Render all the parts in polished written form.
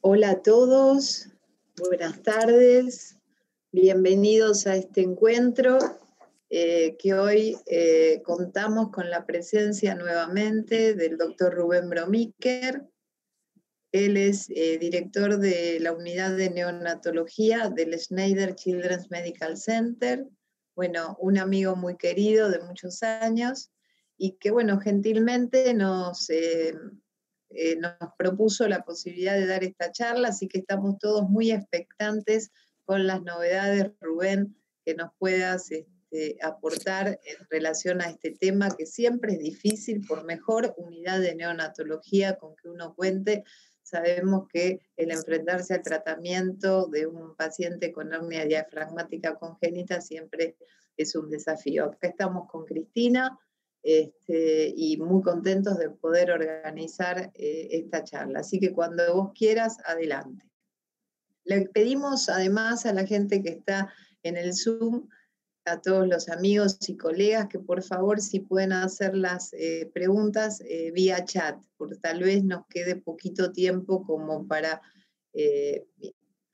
Hola a todos, buenas tardes, bienvenidos a este encuentro que hoy contamos con la presencia nuevamente del doctor Rubén Bromiker. Él es director de la unidad de neonatología del Schneider Children's Medical Center, bueno, un amigo muy querido de muchos años y que, bueno, gentilmente nos propuso la posibilidad de dar esta charla, así que estamos todos muy expectantes con las novedades, Rubén, que nos puedas aportar en relación a este tema que siempre es difícil, por mejor unidad de neonatología con que uno cuente. Sabemos que el enfrentarse al tratamiento de un paciente con hernia diafragmática congénita siempre es un desafío. Acá estamos con Cristina, y muy contentos de poder organizar esta charla. Así que cuando vos quieras, adelante. Le pedimos además a la gente que está en el Zoom, a todos los amigos y colegas, que por favor si pueden hacer las preguntas vía chat, porque tal vez nos quede poquito tiempo como para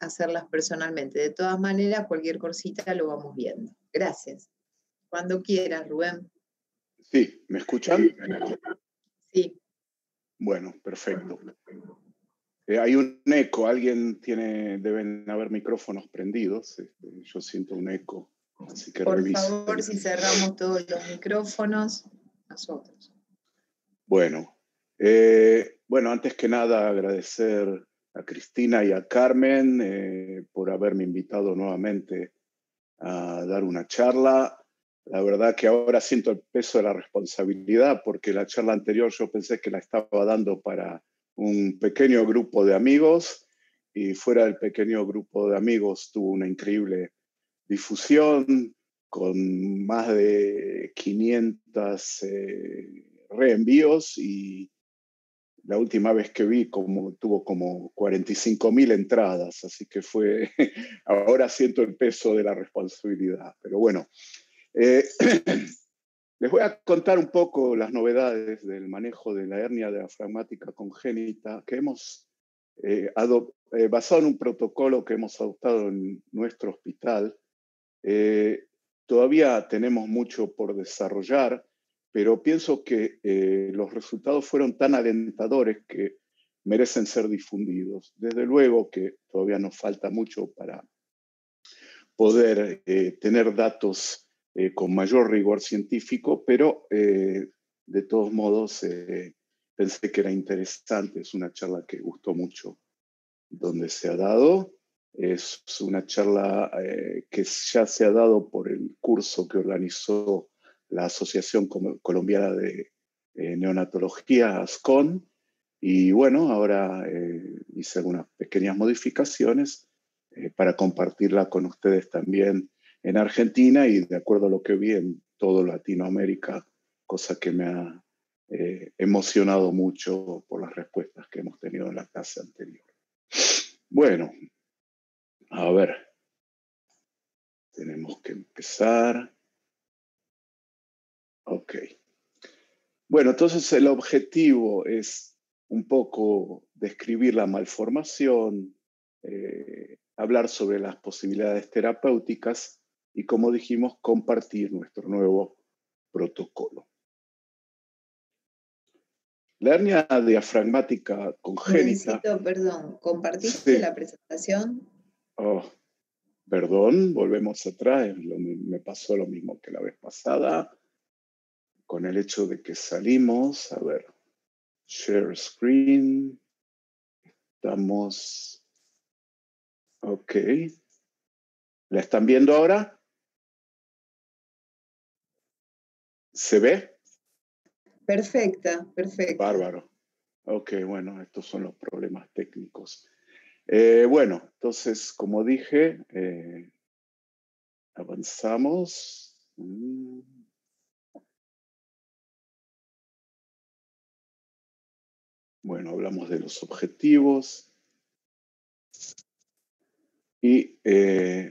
hacerlas personalmente. De todas maneras, cualquier cosita lo vamos viendo. Gracias. Cuando quieras, Rubén. Sí, ¿me escuchan? Sí. Bueno, perfecto. Hay un eco, deben haber micrófonos prendidos. Yo siento un eco, así que por revisen. favor, si cerramos todos los micrófonos, nosotros. Bueno, antes que nada agradecer a Cristina y a Carmen por haberme invitado nuevamente a dar una charla. La verdad que ahora siento el peso de la responsabilidad porque la charla anterior yo pensé que la estaba dando para un pequeño grupo de amigos y fuera del pequeño grupo de amigos tuvo una increíble difusión con más de 500 reenvíos y la última vez que vi tuvo como 45.000 entradas, así que ahora siento el peso de la responsabilidad. Pero bueno, les voy a contar un poco las novedades del manejo de la hernia diafragmática congénita que hemos basado en un protocolo que hemos adoptado en nuestro hospital. Todavía tenemos mucho por desarrollar, pero pienso que los resultados fueron tan alentadores que merecen ser difundidos. Desde luego que todavía nos falta mucho para poder tener datos con mayor rigor científico, pero de todos modos pensé que era interesante. Es una charla que gustó mucho donde se ha dado. Es una charla que ya se ha dado por el curso que organizó la Asociación Colombiana de Neonatología, ASCON, y bueno, ahora hice algunas pequeñas modificaciones para compartirla con ustedes también en Argentina y de acuerdo a lo que vi en todo Latinoamérica, cosa que me ha emocionado mucho por las respuestas que hemos tenido en la clase anterior. Bueno, a ver, tenemos que empezar. Ok. Bueno, entonces el objetivo es un poco describir la malformación, hablar sobre las posibilidades terapéuticas y, como dijimos, compartir nuestro nuevo protocolo. La hernia diafragmática congénita... Necesito, perdón, ¿compartiste sí. la presentación? Oh, perdón, volvemos atrás, me pasó lo mismo que la vez pasada, con el hecho de que salimos, a ver, share screen, estamos, ok, ¿la están viendo ahora? ¿Se ve? Perfecta, perfecta. Bárbaro. Ok, bueno, estos son los problemas técnicos. Bueno, entonces, como dije, avanzamos. Bueno, hablamos de los objetivos. Y,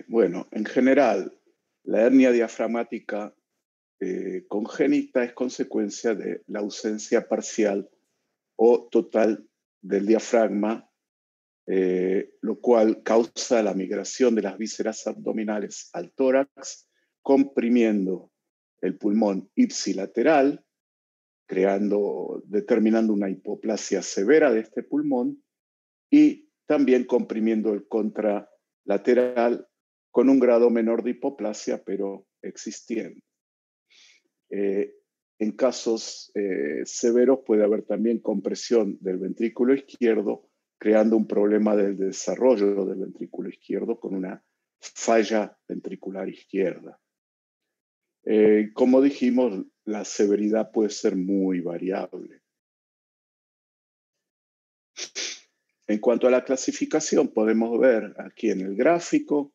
bueno, en general, la hernia diafragmática congénita es consecuencia de la ausencia parcial o total del diafragma lo cual causa la migración de las vísceras abdominales al tórax, comprimiendo el pulmón ipsilateral, determinando una hipoplasia severa de este pulmón y también comprimiendo el contralateral con un grado menor de hipoplasia, pero existiendo. En casos severos puede haber también compresión del ventrículo izquierdo, creando un problema del desarrollo del ventrículo izquierdo con una falla ventricular izquierda. Como dijimos, la severidad puede ser muy variable. En cuanto a la clasificación, podemos ver aquí en el gráfico,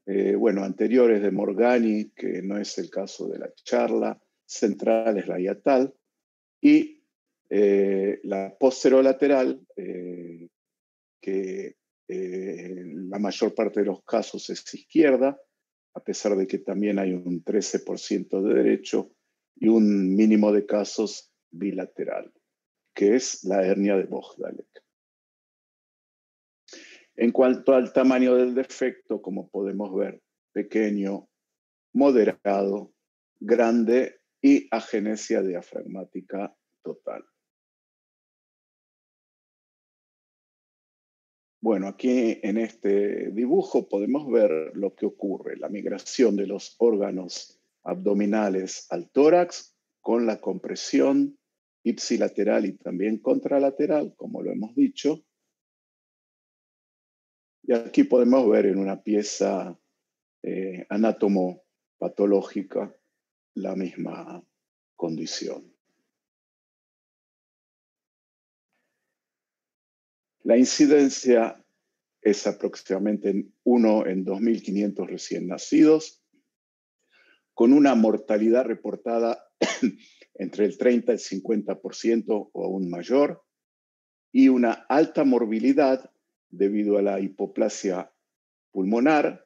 anteriores de Morgani, que no es el caso de la charla, central es la hiatal, y la posterolateral, que en la mayor parte de los casos es izquierda, a pesar de que también hay un 13% de derecho y un mínimo de casos bilateral, que es la hernia de Bogdalek. En cuanto al tamaño del defecto, como podemos ver, pequeño, moderado, grande y agenesia diafragmática total. Bueno, aquí en este dibujo podemos ver lo que ocurre, la migración de los órganos abdominales al tórax con la compresión ipsilateral y también contralateral, como lo hemos dicho. Y aquí podemos ver en una pieza anatomopatológica la misma condición. La incidencia es aproximadamente 1 en 2.500 recién nacidos, con una mortalidad reportada entre el 30 y el 50% o aún mayor, y una alta morbilidad debido a la hipoplasia pulmonar,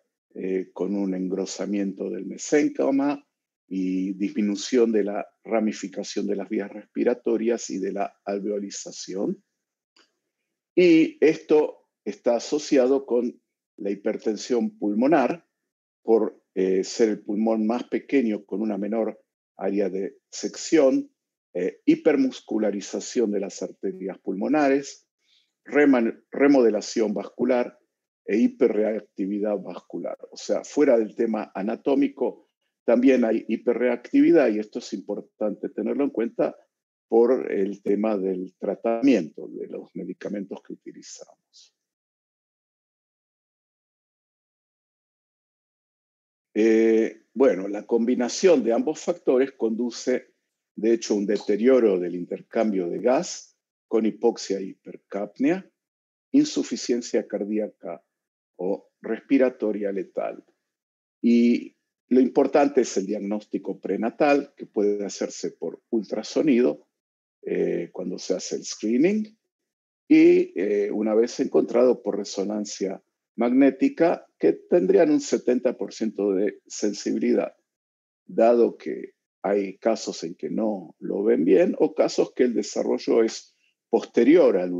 con un engrosamiento del meséncama y disminución de la ramificación de las vías respiratorias y de la alveolización. Y esto está asociado con la hipertensión pulmonar por ser el pulmón más pequeño con una menor área de sección, hipermuscularización de las arterias pulmonares, remodelación vascular e hiperreactividad vascular. O sea, fuera del tema anatómico, también hay hiperreactividad y esto es importante tenerlo en cuenta por el tema del tratamiento de los medicamentos que utilizamos. La combinación de ambos factores conduce, de hecho, a un deterioro del intercambio de gas con hipoxia e hipercapnia, insuficiencia cardíaca o respiratoria letal. Y lo importante es el diagnóstico prenatal, que puede hacerse por ultrasonido cuando se hace el screening, y una vez encontrado por resonancia magnética, que tendrían un 70% de sensibilidad, dado que hay casos en que no lo ven bien o casos que el desarrollo es posterior al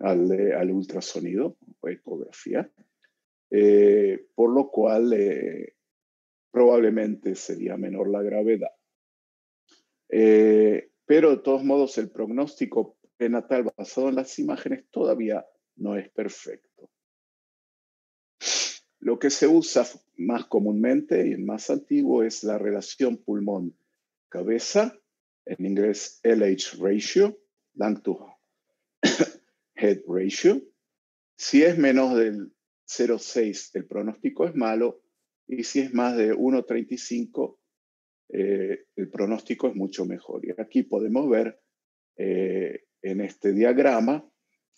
al ultrasonido o ecografía, por lo cual probablemente sería menor la gravedad. Pero de todos modos el pronóstico prenatal basado en las imágenes todavía no es perfecto. Lo que se usa más comúnmente y el más antiguo es la relación pulmón-cabeza, en inglés LH ratio, lung to head ratio. Si es menos del 0,6 el pronóstico es malo, y si es más de 1,35 el pronóstico es mucho mejor. Y aquí podemos ver en este diagrama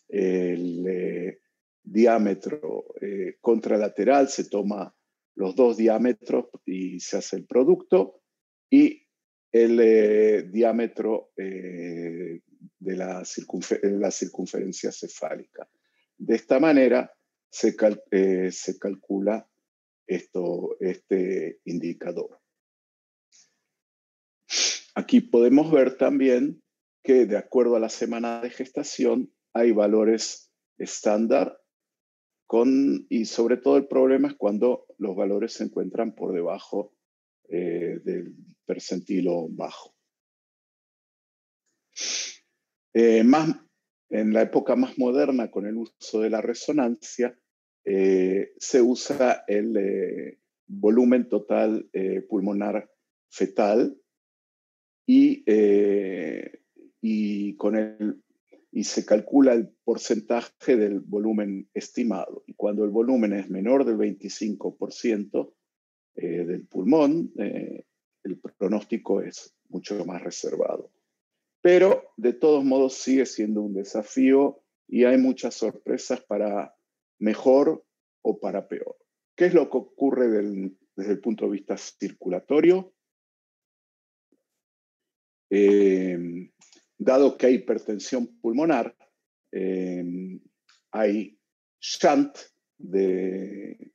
el diámetro contralateral, se toma los dos diámetros y se hace el producto, y el diámetro de la circunferencia cefálica. De esta manera se calcula este indicador. Aquí podemos ver también que de acuerdo a la semana de gestación hay valores estándar, y sobre todo el problema es cuando los valores se encuentran por debajo del percentilo bajo. En la época más moderna, con el uso de la resonancia, se usa el volumen total pulmonar fetal y se calcula el porcentaje del volumen estimado. Y cuando el volumen es menor del 25% del pulmón, el pronóstico es mucho más reservado. Pero de todos modos sigue siendo un desafío y hay muchas sorpresas para mejor o para peor. ¿Qué es lo que ocurre desde el punto de vista circulatorio? Dado que hay hipertensión pulmonar, hay shunt de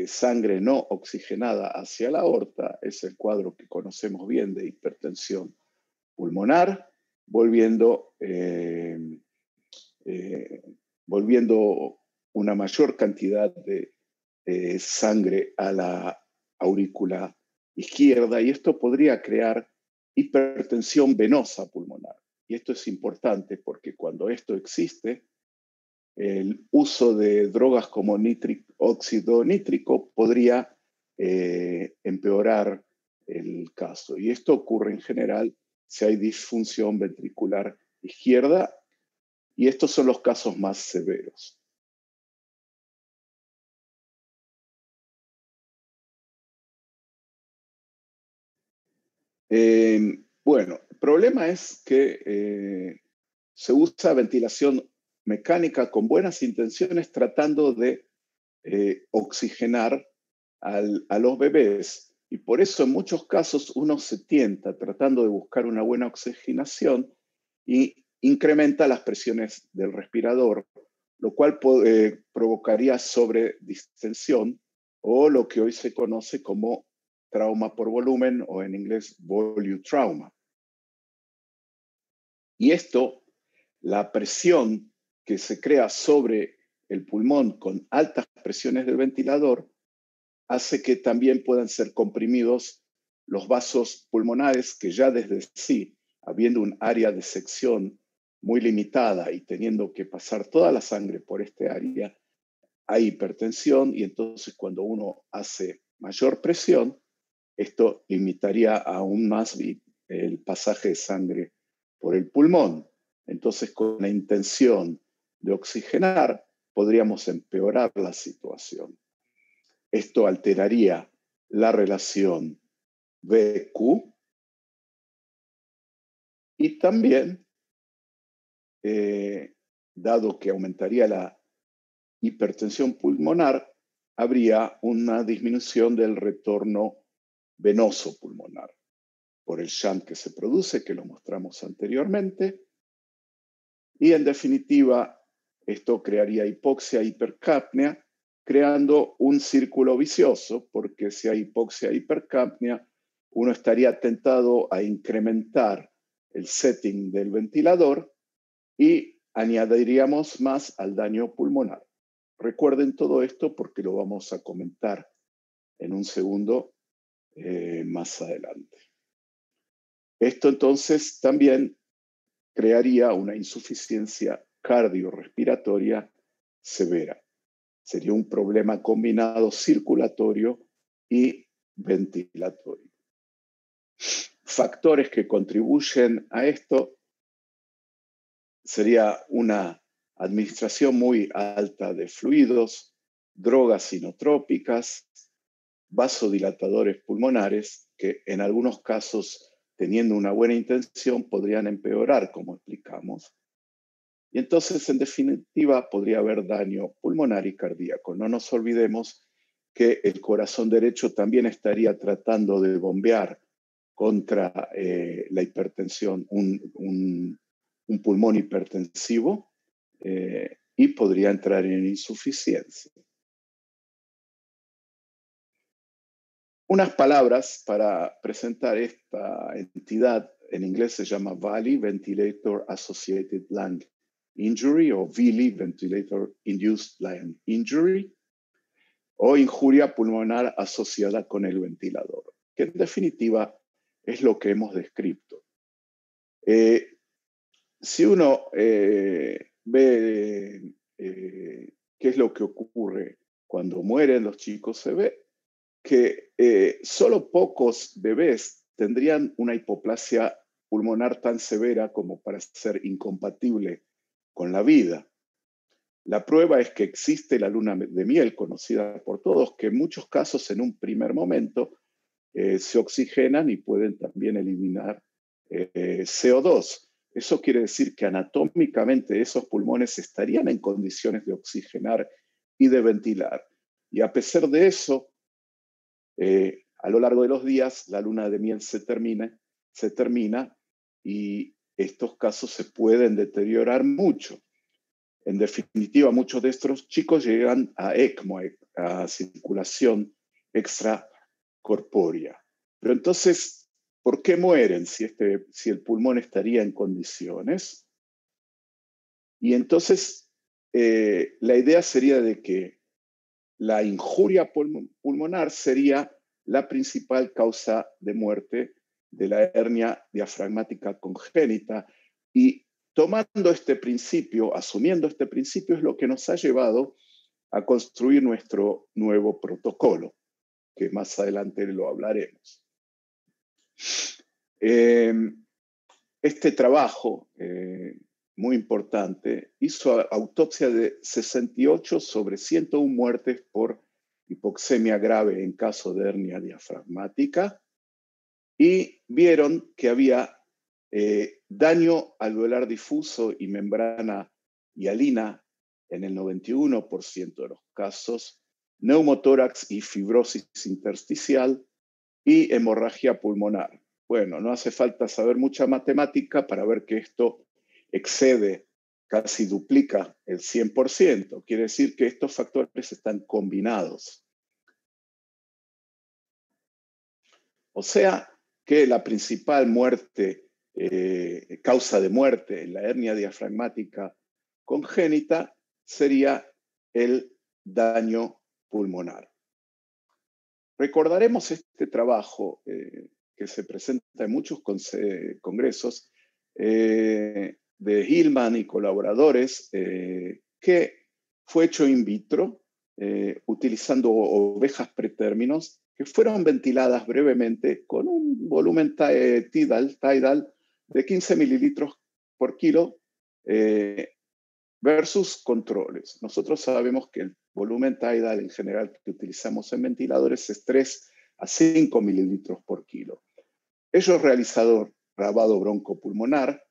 sangre no oxigenada hacia la aorta, es el cuadro que conocemos bien de hipertensión pulmonar, volviendo una mayor cantidad de sangre a la aurícula izquierda, y esto podría crear hipertensión venosa pulmonar. Y esto es importante porque cuando esto existe, el uso de drogas como óxido nítrico podría empeorar el caso. Y esto ocurre en general si hay disfunción ventricular izquierda, y estos son los casos más severos. Bueno, el problema es que se usa ventilación mecánica con buenas intenciones tratando de oxigenar a los bebés. Y por eso en muchos casos uno se tienta tratando de buscar una buena oxigenación y incrementa las presiones del respirador, lo cual provocaría sobredistensión o lo que hoy se conoce como trauma por volumen o en inglés volume trauma. Y esto, la presión que se crea sobre el pulmón con altas presiones del ventilador, hace que también puedan ser comprimidos los vasos pulmonares que ya desde sí, habiendo un área de sección muy limitada y teniendo que pasar toda la sangre por este área, hay hipertensión, y entonces cuando uno hace mayor presión, esto limitaría aún más el pasaje de sangre por el pulmón. Entonces, con la intención de oxigenar, podríamos empeorar la situación. Esto alteraría la relación VQ y también, dado que aumentaría la hipertensión pulmonar, habría una disminución del retorno venoso pulmonar por el shunt que se produce, que lo mostramos anteriormente. Y en definitiva, esto crearía hipoxia e hipercapnia, creando un círculo vicioso, porque si hay hipoxia e hipercapnia, uno estaría tentado a incrementar el setting del ventilador y añadiríamos más al daño pulmonar. Recuerden todo esto porque lo vamos a comentar en un segundo más adelante. Esto entonces también crearía una insuficiencia cardiorrespiratoria severa. Sería un problema combinado circulatorio y ventilatorio. Factores que contribuyen a esto sería una administración muy alta de fluidos, drogas inotrópicas, vasodilatadores pulmonares, que en algunos casos, teniendo una buena intención, podrían empeorar, como explicamos. Y entonces, en definitiva, podría haber daño pulmonar y cardíaco. No nos olvidemos que el corazón derecho también estaría tratando de bombear contra la hipertensión, un pulmón hipertensivo, y podría entrar en insuficiencia. Unas palabras para presentar esta entidad, en inglés se llama VALI, Ventilator Associated Lung injury o VILI, Ventilator Induced Lung Injury, o injuria pulmonar asociada con el ventilador, que en definitiva es lo que hemos descrito. Si uno ve qué es lo que ocurre cuando mueren los chicos, se ve que solo pocos bebés tendrían una hipoplasia pulmonar tan severa como para ser incompatible con la vida. La prueba es que existe la luna de miel, conocida por todos, que en muchos casos en un primer momento se oxigenan y pueden también eliminar CO2. Eso quiere decir que anatómicamente esos pulmones estarían en condiciones de oxigenar y de ventilar. Y a pesar de eso, a lo largo de los días, la luna de miel se termina y estos casos se pueden deteriorar mucho. En definitiva, muchos de estos chicos llegan a ECMO, a circulación extracorpórea. Pero entonces, ¿por qué mueren si el pulmón estaría en condiciones? Y entonces, la idea sería de que la injuria pulmonar sería la principal causa de muerte de la hernia diafragmática congénita. Y tomando este principio, asumiendo este principio, es lo que nos ha llevado a construir nuestro nuevo protocolo, que más adelante lo hablaremos. Este trabajo, muy importante, hizo autopsia de 68 sobre 101 muertes por hipoxemia grave en caso de hernia diafragmática y vieron que había daño alveolar difuso y membrana hialina en el 91% de los casos, neumotórax y fibrosis intersticial y hemorragia pulmonar. Bueno, no hace falta saber mucha matemática para ver que esto excede, casi duplica el 100%. Quiere decir que estos factores están combinados. O sea que la principal causa de muerte en la hernia diafragmática congénita sería el daño pulmonar. Recordaremos este trabajo que se presenta en muchos congresos de Hillman y colaboradores, que fue hecho in vitro utilizando ovejas pretérminos que fueron ventiladas brevemente con un volumen tidal de 15 mililitros por kilo versus controles. Nosotros sabemos que el volumen tidal en general que utilizamos en ventiladores es 3 a 5 mililitros por kilo. Ellos realizaron grabado broncopulmonar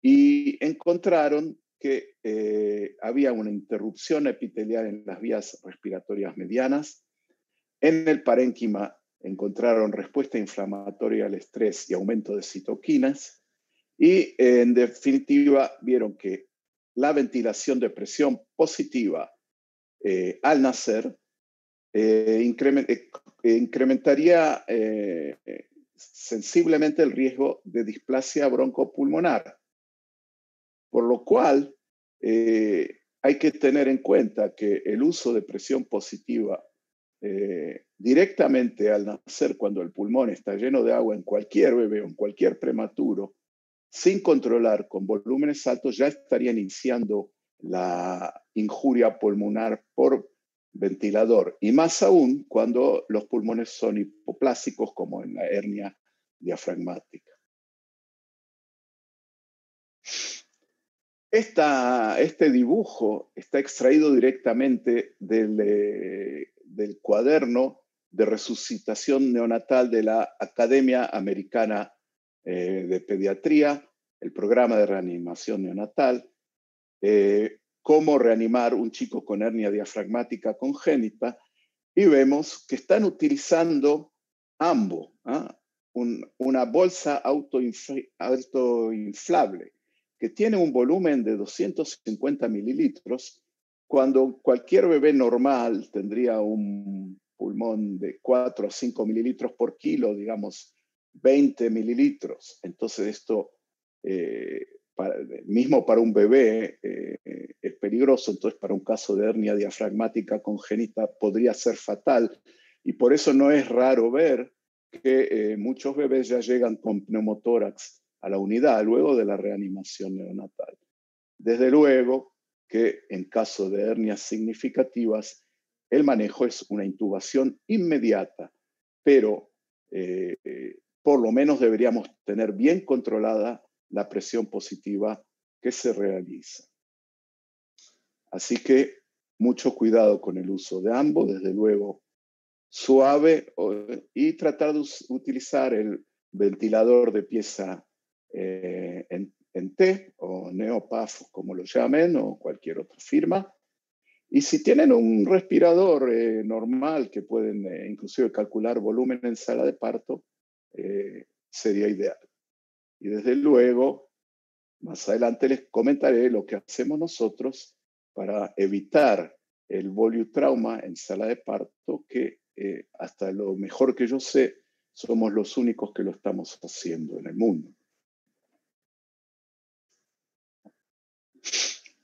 y encontraron que había una interrupción epitelial en las vías respiratorias medianas. En el parénquima encontraron respuesta inflamatoria al estrés y aumento de citoquinas. Y en definitiva vieron que la ventilación de presión positiva al nacer incrementaría sensiblemente el riesgo de displasia broncopulmonar. Por lo cual, hay que tener en cuenta que el uso de presión positiva directamente al nacer, cuando el pulmón está lleno de agua en cualquier bebé o en cualquier prematuro, sin controlar con volúmenes altos, ya estaría iniciando la injuria pulmonar por ventilador. Y más aún cuando los pulmones son hipoplásicos, como en la hernia diafragmática. Este dibujo está extraído directamente del cuaderno de resucitación neonatal de la Academia Americana de Pediatría, el programa de reanimación neonatal, cómo reanimar un chico con hernia diafragmática congénita, y vemos que están utilizando AMBO, una bolsa autoinflable, que tiene un volumen de 250 mililitros, cuando cualquier bebé normal tendría un pulmón de 4 a 5 mililitros por kilo, digamos 20 mililitros. Entonces esto mismo para un bebé es peligroso, entonces para un caso de hernia diafragmática congénita podría ser fatal. Y por eso no es raro ver que muchos bebés ya llegan con pneumotórax a la unidad luego de la reanimación neonatal. Desde luego que en caso de hernias significativas, el manejo es una intubación inmediata, pero por lo menos deberíamos tener bien controlada la presión positiva que se realiza. Así que mucho cuidado con el uso de ambos, desde luego suave, y tratar de utilizar el ventilador de pieza en T o Neopaf, como lo llamen, o cualquier otra firma. Y si tienen un respirador normal que pueden inclusive calcular volumen en sala de parto, sería ideal. Y desde luego, más adelante les comentaré lo que hacemos nosotros para evitar el volutrauma en sala de parto, que hasta lo mejor que yo sé, somos los únicos que lo estamos haciendo en el mundo.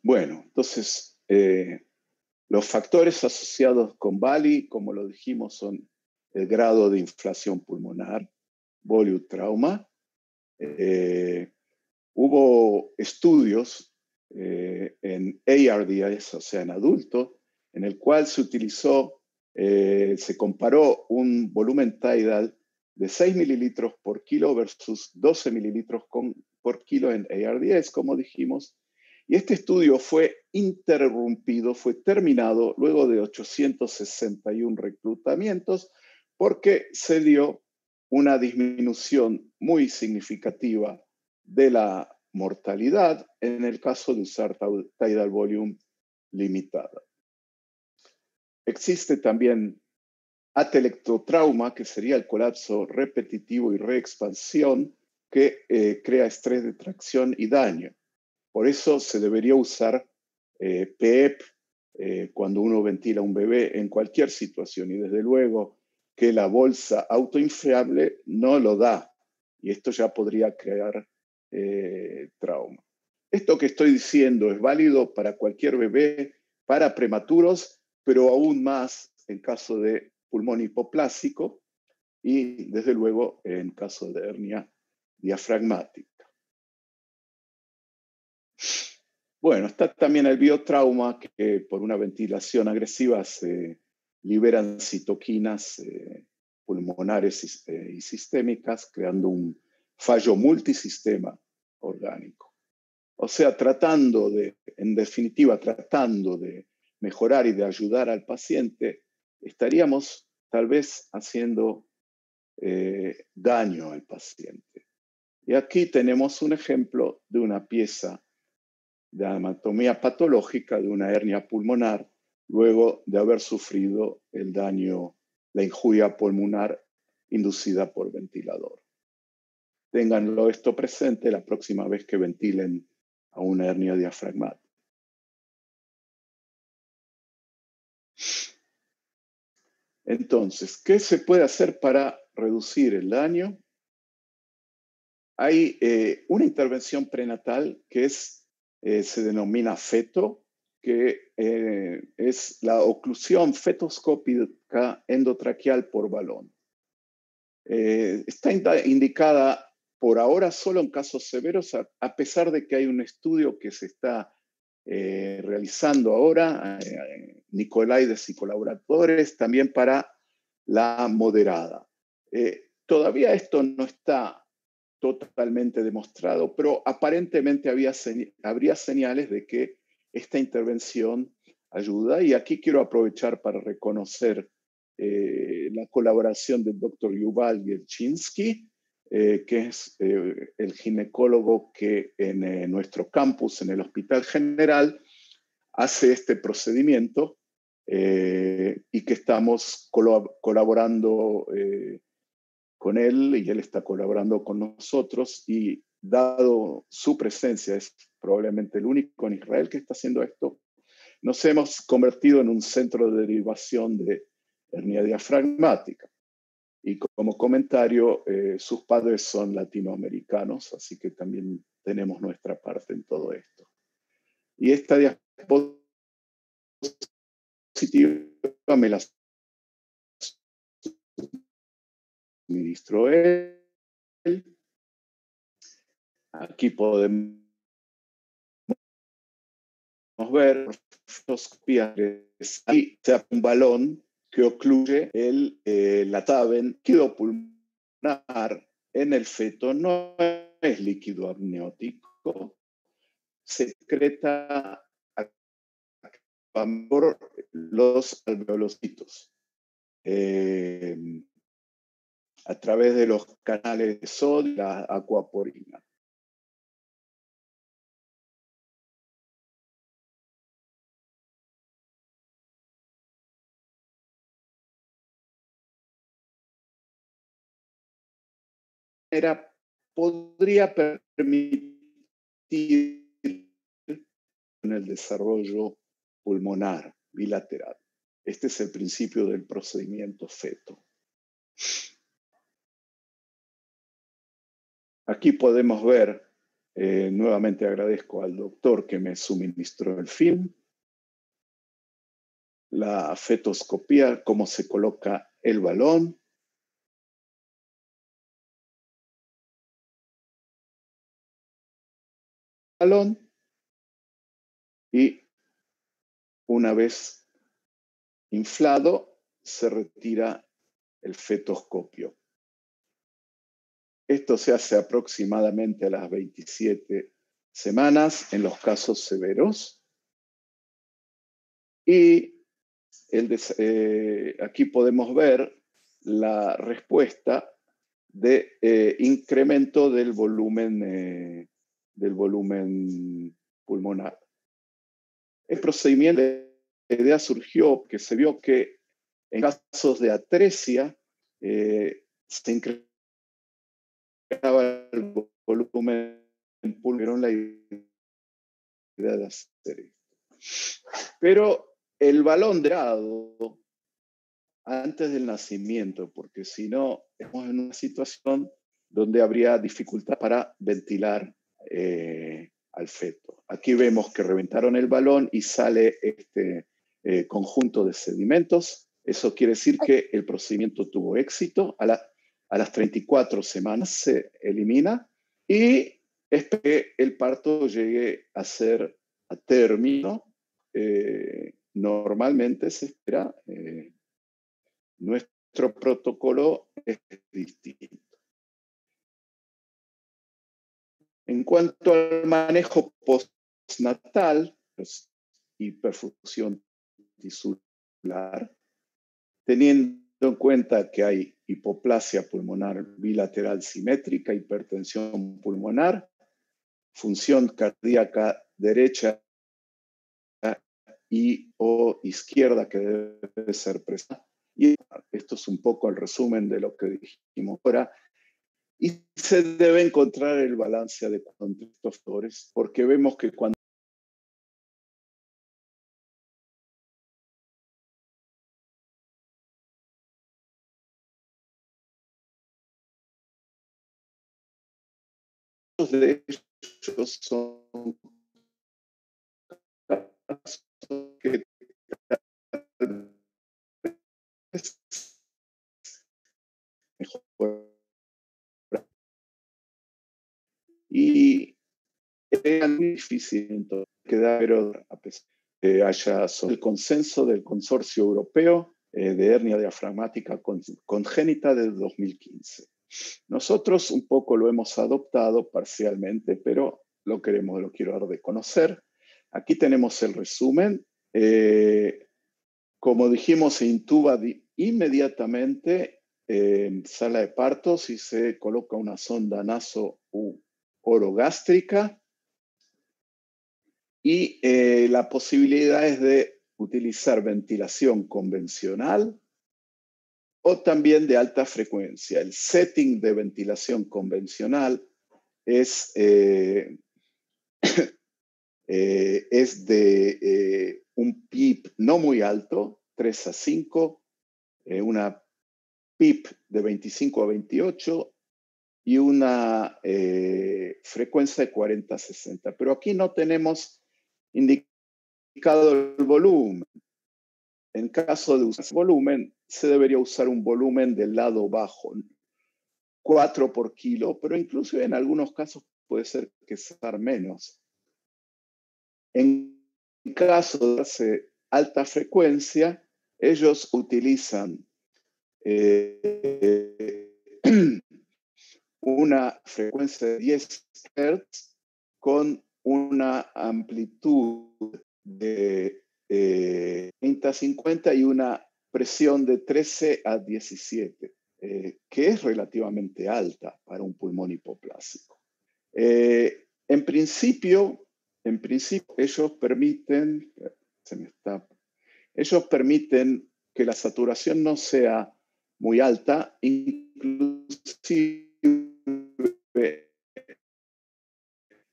Bueno, entonces, los factores asociados con VALI, como lo dijimos, son el grado de inflación pulmonar, volutrauma. Hubo estudios en ARDS, o sea, en adultos, en el cual se utilizó, se comparó un volumen tidal de 6 mililitros por kilo versus 12 mililitros por kilo en ARDS, como dijimos. Y este estudio fue interrumpido, fue terminado luego de 861 reclutamientos porque se dio una disminución muy significativa de la mortalidad en el caso de usar tidal volume limitada. Existe también atelectotrauma, que sería el colapso repetitivo y reexpansión que crea estrés de tracción y daño. Por eso se debería usar PEEP cuando uno ventila a un bebé en cualquier situación, y desde luego que la bolsa autoinflable no lo da, y esto ya podría crear trauma. Esto que estoy diciendo es válido para cualquier bebé, para prematuros, pero aún más en caso de pulmón hipoplásico y desde luego en caso de hernia diafragmática. Bueno, está también el biotrauma, que por una ventilación agresiva se liberan citoquinas pulmonares y sistémicas, creando un fallo multisistema orgánico. O sea, en definitiva, tratando de mejorar y de ayudar al paciente, estaríamos tal vez haciendo daño al paciente. Y aquí tenemos un ejemplo de una pieza de anatomía patológica de una hernia pulmonar luego de haber sufrido el daño, la injuria pulmonar inducida por ventilador. Ténganlo esto presente la próxima vez que ventilen a una hernia diafragmática. Entonces, ¿qué se puede hacer para reducir el daño? Hay una intervención prenatal que se denomina FETO, que es la oclusión fetoscópica endotraqueal por balón. Está indicada por ahora solo en casos severos, a pesar de que hay un estudio que se está realizando ahora, Nicolaides y colaboradores, también para la moderada. Todavía esto no está totalmente demostrado, pero aparentemente habría señales de que esta intervención ayuda, y aquí quiero aprovechar para reconocer la colaboración del doctor Yuval Gerchinsky, que es el ginecólogo que en nuestro campus, en el Hospital General, hace este procedimiento y que estamos colaborando con él, y él está colaborando con nosotros, y dado su presencia, es probablemente el único en Israel que está haciendo esto, nos hemos convertido en un centro de derivación de hernia diafragmática. Y como comentario, sus padres son latinoamericanos, así que también tenemos nuestra parte en todo esto. Y esta diapositiva me la suministró él. Aquí podemos ver ahí se un balón que ocluye la taben líquido pulmonar en el feto. No es líquido amniótico, se secreta por los alveolocitos a través de los canales de sodio y la acuaporina. Podría permitir en el desarrollo pulmonar bilateral. Este es el principio del procedimiento feto. Aquí podemos ver, nuevamente agradezco al doctor que me suministró el film, la fetoscopía, cómo se coloca el balón. Y una vez inflado, se retira el fetoscopio. Esto se hace aproximadamente a las 27 semanas en los casos severos. Y aquí podemos ver la respuesta de incremento del volumen pulmonar. El procedimiento de la idea surgió que se vio que en casos de atresia se incrementaba el volumen pulmonar, la idea de hacer esto. Pero el balón dorado antes del nacimiento, porque si no, estamos en una situación donde habría dificultad para ventilar al feto. Aquí vemos que reventaron el balón y sale este conjunto de sedimentos. Eso quiere decir que el procedimiento tuvo éxito. A las 34 semanas se elimina y espera que el parto llegue a ser a término. Normalmente se espera, nuestro protocolo es distinto. En cuanto al manejo postnatal y perfusión tisular, teniendo en cuenta que hay hipoplasia pulmonar bilateral simétrica, hipertensión pulmonar, función cardíaca derecha y o izquierda que debe ser presente. Y esto es un poco el resumen de lo que dijimos ahora. Y se debe encontrar el balance adecuado entre estos factores, porque vemos que cuando de ellos son casos que mejor y es muy difícil quedar, pero a pesar de que haya el consenso del Consorcio Europeo de Hernia Diafragmática Congénita de 2015. Nosotros un poco lo hemos adoptado parcialmente, pero lo quiero dar de conocer. Aquí tenemos el resumen. Como dijimos, se intuba inmediatamente en sala de partos y se coloca una sonda naso orogástrica. Y la posibilidad es de utilizar ventilación convencional o también de alta frecuencia. El setting de ventilación convencional es de un PIP no muy alto, 3 a 5, una PIP de 25 a 28 y una frecuencia de 40-60. Pero aquí no tenemos indicado el volumen. En caso de usar volumen, se debería usar un volumen del lado bajo, 4 por kilo, pero incluso en algunos casos puede ser que sea menos. En caso de darse alta frecuencia, ellos utilizan una frecuencia de 10 Hz con una amplitud de 30-50 y una presión de 13 a 17, que es relativamente alta para un pulmón hipoplásico. En principio, ellos permiten que la saturación no sea muy alta, inclusive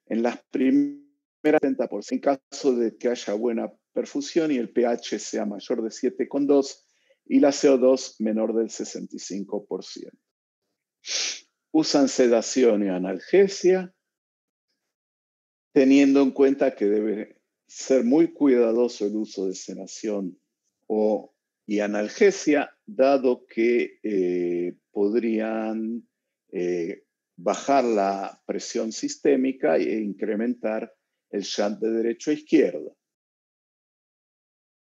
en las primeras 70%, en caso de que haya buena perfusión y el pH sea mayor de 7,2 y la CO2 menor del 65%. Usan sedación y analgesia, teniendo en cuenta que debe ser muy cuidadoso el uso de sedación y analgesia, dado que podrían bajar la presión sistémica e incrementar el shunt de derecho a izquierda.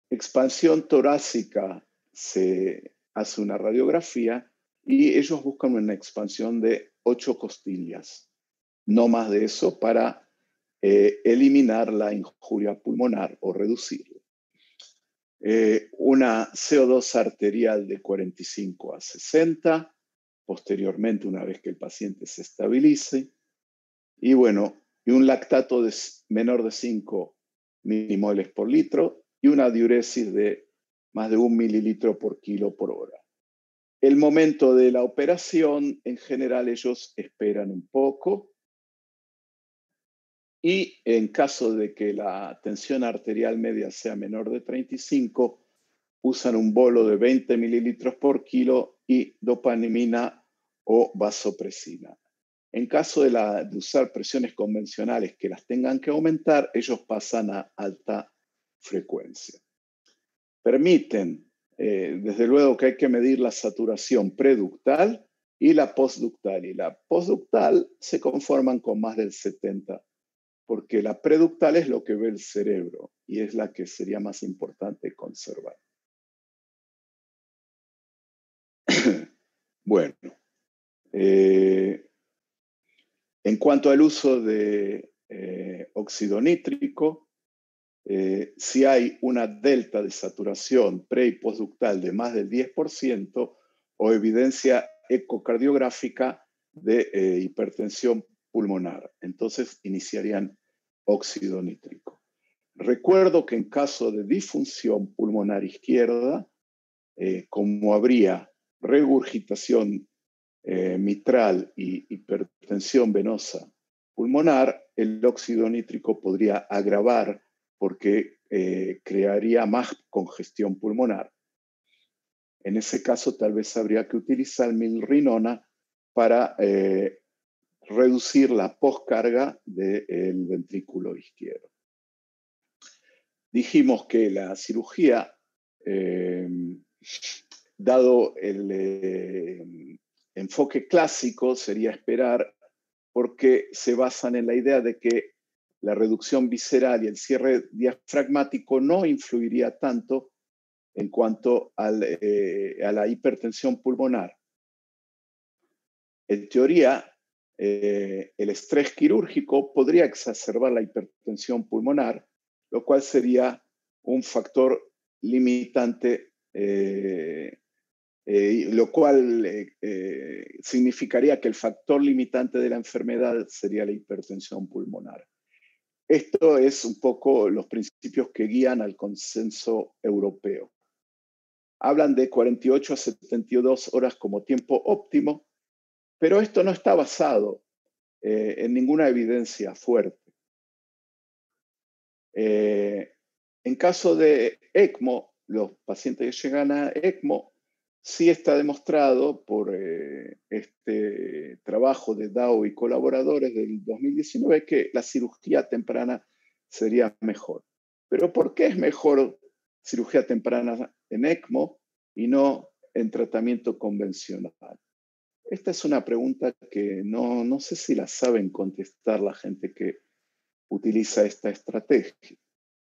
Expansión torácica, se hace una radiografía y ellos buscan una expansión de 8 costillas, no más de eso, para eliminar la injuria pulmonar o reducirla. Una CO2 arterial de 45 a 60, posteriormente una vez que el paciente se estabilice, y bueno, y un lactato menor de 5 milimoles por litro y una diuresis de más de 1 mililitro por kilo por hora. El momento de la operación, en general ellos esperan un poco, y en caso de que la tensión arterial media sea menor de 35, usan un bolo de 20 mililitros por kilo y dopamina o vasopresina. En caso de usar presiones convencionales que las tengan que aumentar, ellos pasan a alta frecuencia. Permiten, desde luego que hay que medir la saturación preductal y la postductal. Y la postductal se conforman con más del 70%. Porque la preductal es lo que ve el cerebro y es la que sería más importante conservar. Bueno, en cuanto al uso de óxido nítrico, si hay una delta de saturación pre y postductal de más del 10% o evidencia ecocardiográfica de hipertensión pulmonar, entonces iniciarían óxido nítrico. Recuerdo que en caso de disfunción pulmonar izquierda, como habría regurgitación mitral y hipertensión venosa pulmonar, el óxido nítrico podría agravar porque crearía más congestión pulmonar. En ese caso, tal vez habría que utilizar milrinona para reducir la poscarga del ventrículo izquierdo. Dijimos que la cirugía, dado el enfoque clásico, sería esperar, porque se basan en la idea de que la reducción visceral y el cierre diafragmático no influiría tanto en cuanto a la hipertensión pulmonar. En teoría, el estrés quirúrgico podría exacerbar la hipertensión pulmonar, lo cual sería un factor limitante, lo cual significaría que el factor limitante de la enfermedad sería la hipertensión pulmonar. Esto es un poco los principios que guían al consenso europeo. Hablan de 48 a 72 horas como tiempo óptimo, pero esto no está basado en ninguna evidencia fuerte. En caso de ECMO, los pacientes que llegan a ECMO sí está demostrado por este trabajo de Dow y colaboradores del 2019 que la cirugía temprana sería mejor. Pero ¿por qué es mejor cirugía temprana en ECMO y no en tratamiento convencional? Esta es una pregunta que no sé si la saben contestar la gente que utiliza esta estrategia.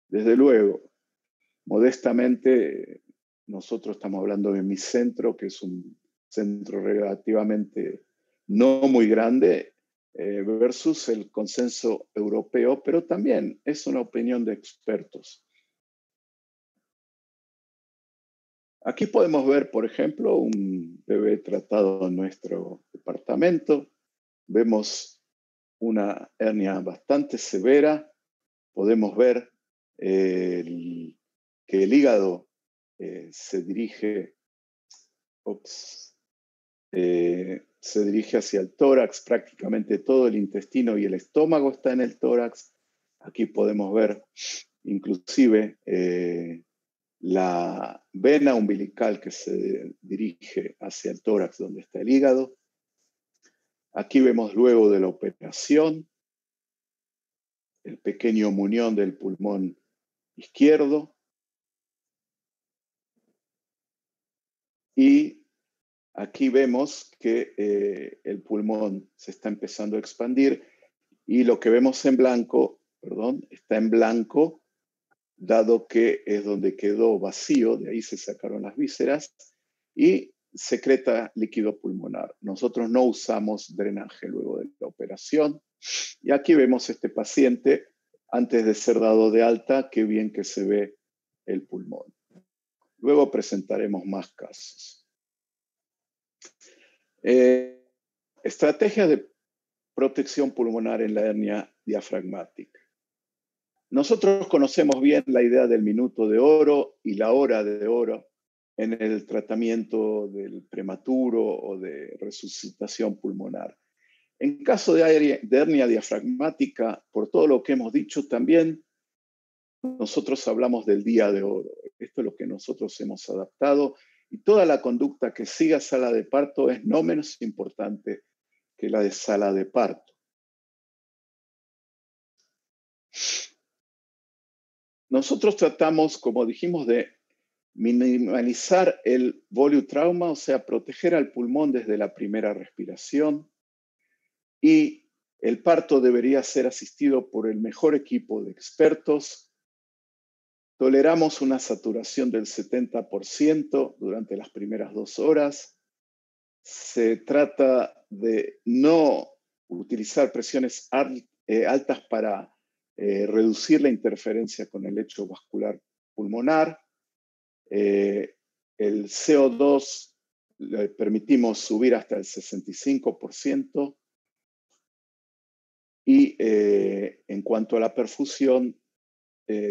Desde luego, modestamente, nosotros estamos hablando de mi centro, que es un centro relativamente no muy grande, versus el consenso europeo, pero también es una opinión de expertos. Aquí podemos ver, por ejemplo, un bebé tratado en nuestro departamento. Vemos una hernia bastante severa. Podemos ver que el hígado se dirige hacia el tórax, prácticamente todo el intestino y el estómago está en el tórax. Aquí podemos ver inclusive la vena umbilical que se dirige hacia el tórax donde está el hígado. Aquí vemos luego de la operación el pequeño muñón del pulmón izquierdo. Y aquí vemos que el pulmón se está empezando a expandir y lo que vemos en blanco, está en blanco, dado que es donde quedó vacío, de ahí se sacaron las vísceras y secreta líquido pulmonar. Nosotros no usamos drenaje luego de la operación. Y aquí vemos este paciente antes de ser dado de alta, qué bien que se ve el pulmón. Luego presentaremos más casos. Estrategia de protección pulmonar en la hernia diafragmática. Nosotros conocemos bien la idea del minuto de oro y la hora de oro en el tratamiento del prematuro o de resucitación pulmonar. En caso de hernia diafragmática, por todo lo que hemos dicho también, nosotros hablamos del día de oro. Esto es lo que nosotros hemos adaptado y toda la conducta que siga sala de parto es no menos importante que la de sala de parto. Nosotros tratamos, como dijimos, de minimalizar el volutrauma, o sea, proteger al pulmón desde la primera respiración. Y el parto debería ser asistido por el mejor equipo de expertos. Toleramos una saturación del 70% durante las primeras 2 horas. Se trata de no utilizar presiones altas para reducir la interferencia con el lecho vascular pulmonar. El CO2 le permitimos subir hasta el 65%. Y en cuanto a la perfusión,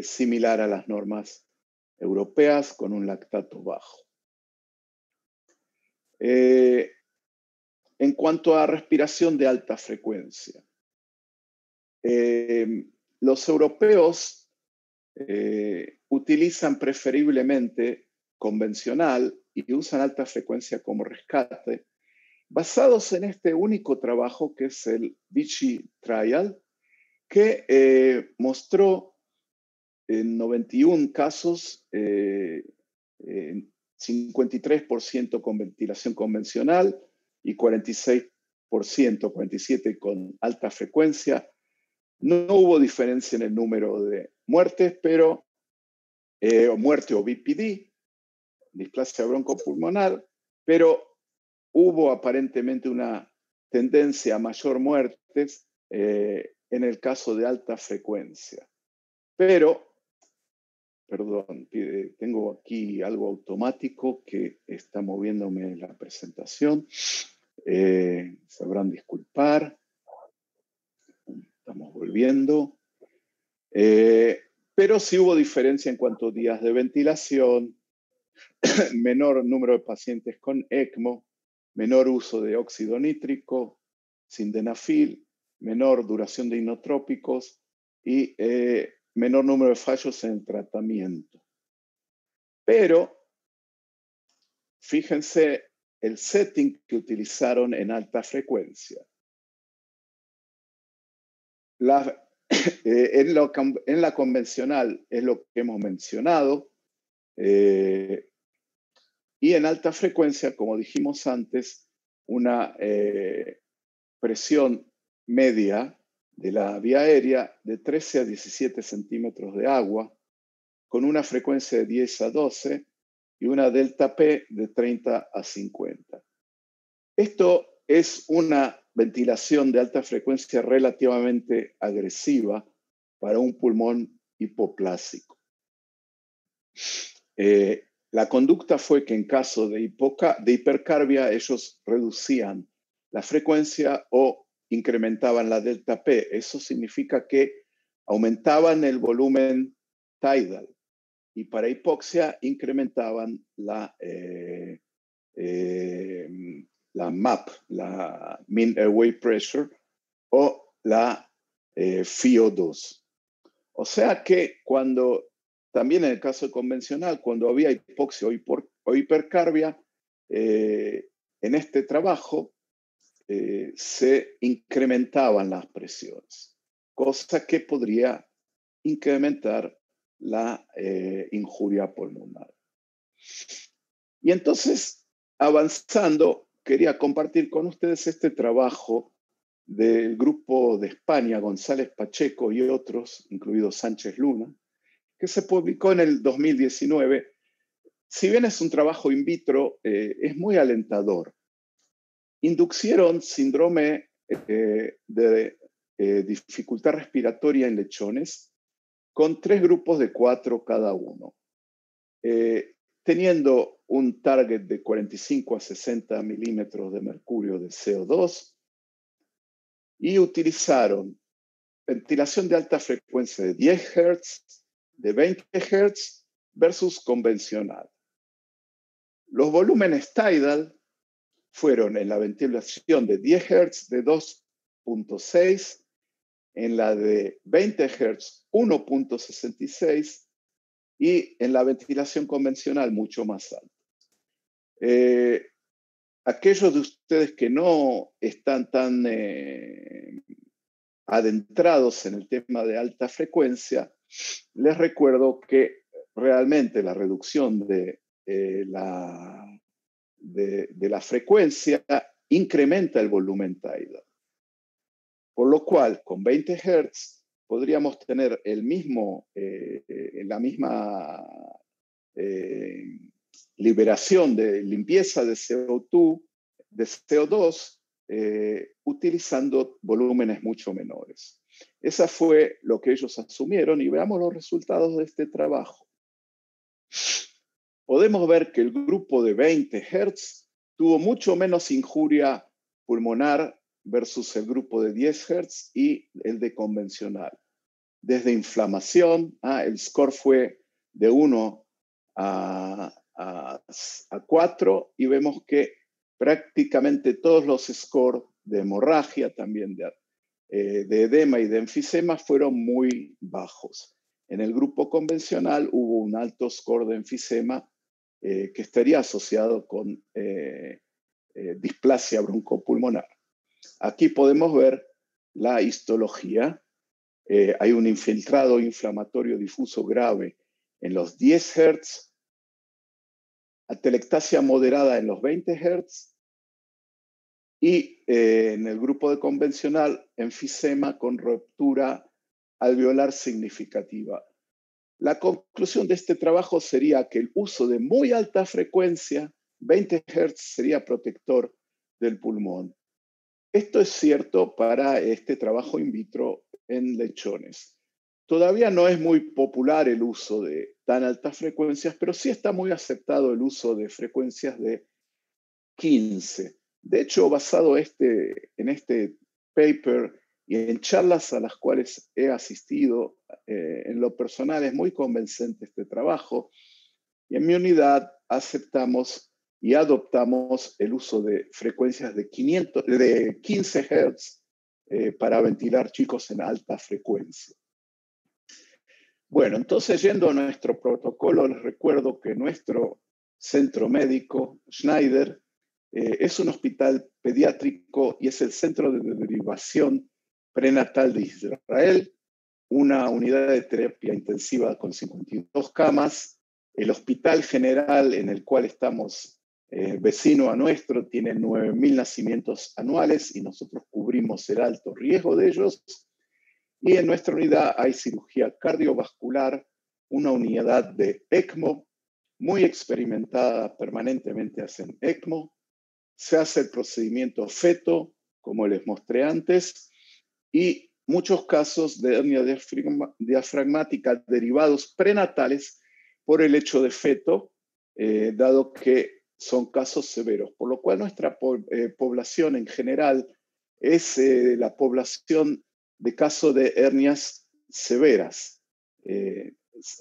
similar a las normas europeas con un lactato bajo. En cuanto a respiración de alta frecuencia, los europeos utilizan preferiblemente convencional y usan alta frecuencia como rescate, basados en este único trabajo que es el Vichy Trial, que mostró en 91 casos 53% con ventilación convencional y 46%, 47% con alta frecuencia. No hubo diferencia en el número de muertes, pero muerte o BPD, displasia broncopulmonar, pero hubo aparentemente una tendencia a mayor muertes en el caso de alta frecuencia. Pero, perdón, tengo aquí algo automático que está moviéndome la presentación. Sabrán disculpar. Estamos volviendo. Pero sí hubo diferencia en cuanto a días de ventilación, menor número de pacientes con ECMO, menor uso de óxido nítrico, sildenafil, menor duración de inotrópicos y menor número de fallos en tratamiento. Pero fíjense el setting que utilizaron en alta frecuencia. En la convencional es lo que hemos mencionado, y en alta frecuencia, como dijimos antes, una presión media de la vía aérea de 13 a 17 centímetros de agua, con una frecuencia de 10 a 12 y una delta P de 30 a 50. Esto es una ventilación de alta frecuencia relativamente agresiva para un pulmón hipoplásico. La conducta fue que en caso de hipercarbia ellos reducían la frecuencia o incrementaban la delta P. Eso significa que aumentaban el volumen tidal y para hipoxia incrementaban la MAP, la Mean Airway Pressure, o la FiO2. O sea que también en el caso convencional, cuando había hipoxia o hipercarbia, en este trabajo se incrementaban las presiones, cosa que podría incrementar la injuria pulmonar. Y entonces, avanzando, quería compartir con ustedes este trabajo del grupo de España, González Pacheco y otros, incluido Sánchez Luna, que se publicó en el 2019. Si bien es un trabajo in vitro, es muy alentador. Inducieron síndrome de dificultad respiratoria en lechones con 3 grupos de 4 cada uno, teniendo un target de 45 a 60 milímetros de mercurio de CO2, y utilizaron ventilación de alta frecuencia de 10 Hz, de 20 Hz versus convencional. Los volúmenes tidal fueron en la ventilación de 10 Hz de 2.6, en la de 20 Hz 1.66 y en la ventilación convencional mucho más alto. Aquellos de ustedes que no están tan adentrados en el tema de alta frecuencia, les recuerdo que realmente la reducción de la frecuencia incrementa el volumen tidal. Por lo cual, con 20 Hz podríamos tener la misma liberación de limpieza de CO2, utilizando volúmenes mucho menores. Esa fue lo que ellos asumieron, y veamos los resultados de este trabajo. Podemos ver que el grupo de 20 Hz tuvo mucho menos injuria pulmonar versus el grupo de 10 Hz y el de convencional. Desde inflamación, el score fue de 1 a 4, y vemos que prácticamente todos los scores de hemorragia, también de edema y de enfisema, fueron muy bajos. En el grupo convencional hubo un alto score de enfisema que estaría asociado con displasia broncopulmonar. Aquí podemos ver la histología. Hay un infiltrado inflamatorio difuso grave en los 10 Hz, atelectasia moderada en los 20 Hz, y en el grupo de convencional, enfisema con ruptura alveolar significativa. La conclusión de este trabajo sería que el uso de muy alta frecuencia, 20 Hz, sería protector del pulmón. Esto es cierto para este trabajo in vitro en lechones. Todavía no es muy popular el uso de tan altas frecuencias, pero sí está muy aceptado el uso de frecuencias de 15. De hecho, basado en este paper y en charlas a las cuales he asistido, en lo personal es muy convincente este trabajo, y en mi unidad aceptamos y adoptamos el uso de frecuencias de 15 Hz para ventilar chicos en alta frecuencia. Bueno, entonces, yendo a nuestro protocolo, les recuerdo que nuestro centro médico, Schneider, es un hospital pediátrico y es el centro de derivación prenatal de Israel, una unidad de terapia intensiva con 52 camas. El hospital general en el cual estamos vecino a nuestro tiene 9.000 nacimientos anuales y nosotros cubrimos el alto riesgo de ellos. Y en nuestra unidad hay cirugía cardiovascular, una unidad de ECMO, muy experimentada, permanentemente hacen ECMO. Se hace el procedimiento feto, como les mostré antes, y muchos casos de hernia diafragmática derivados prenatales por el hecho de feto, dado que son casos severos. Por lo cual nuestra población en general es la población de casos de hernias severas.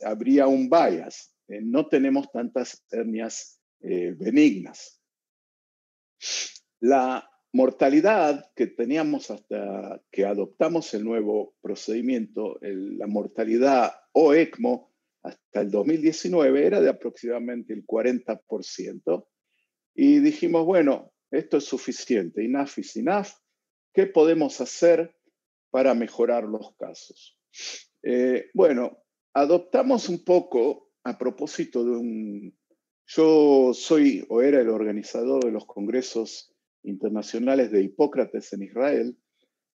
Habría un bias. No tenemos tantas hernias benignas. La mortalidad que teníamos hasta que adoptamos el nuevo procedimiento, la mortalidad o ECMO, hasta el 2019 era de aproximadamente el 40%. Y dijimos, bueno, esto es suficiente, enough is enough. ¿Qué podemos hacer para mejorar los casos? Bueno, adoptamos un poco a propósito de un... Yo soy o era el organizador de los congresos internacionales de Hipócrates en Israel,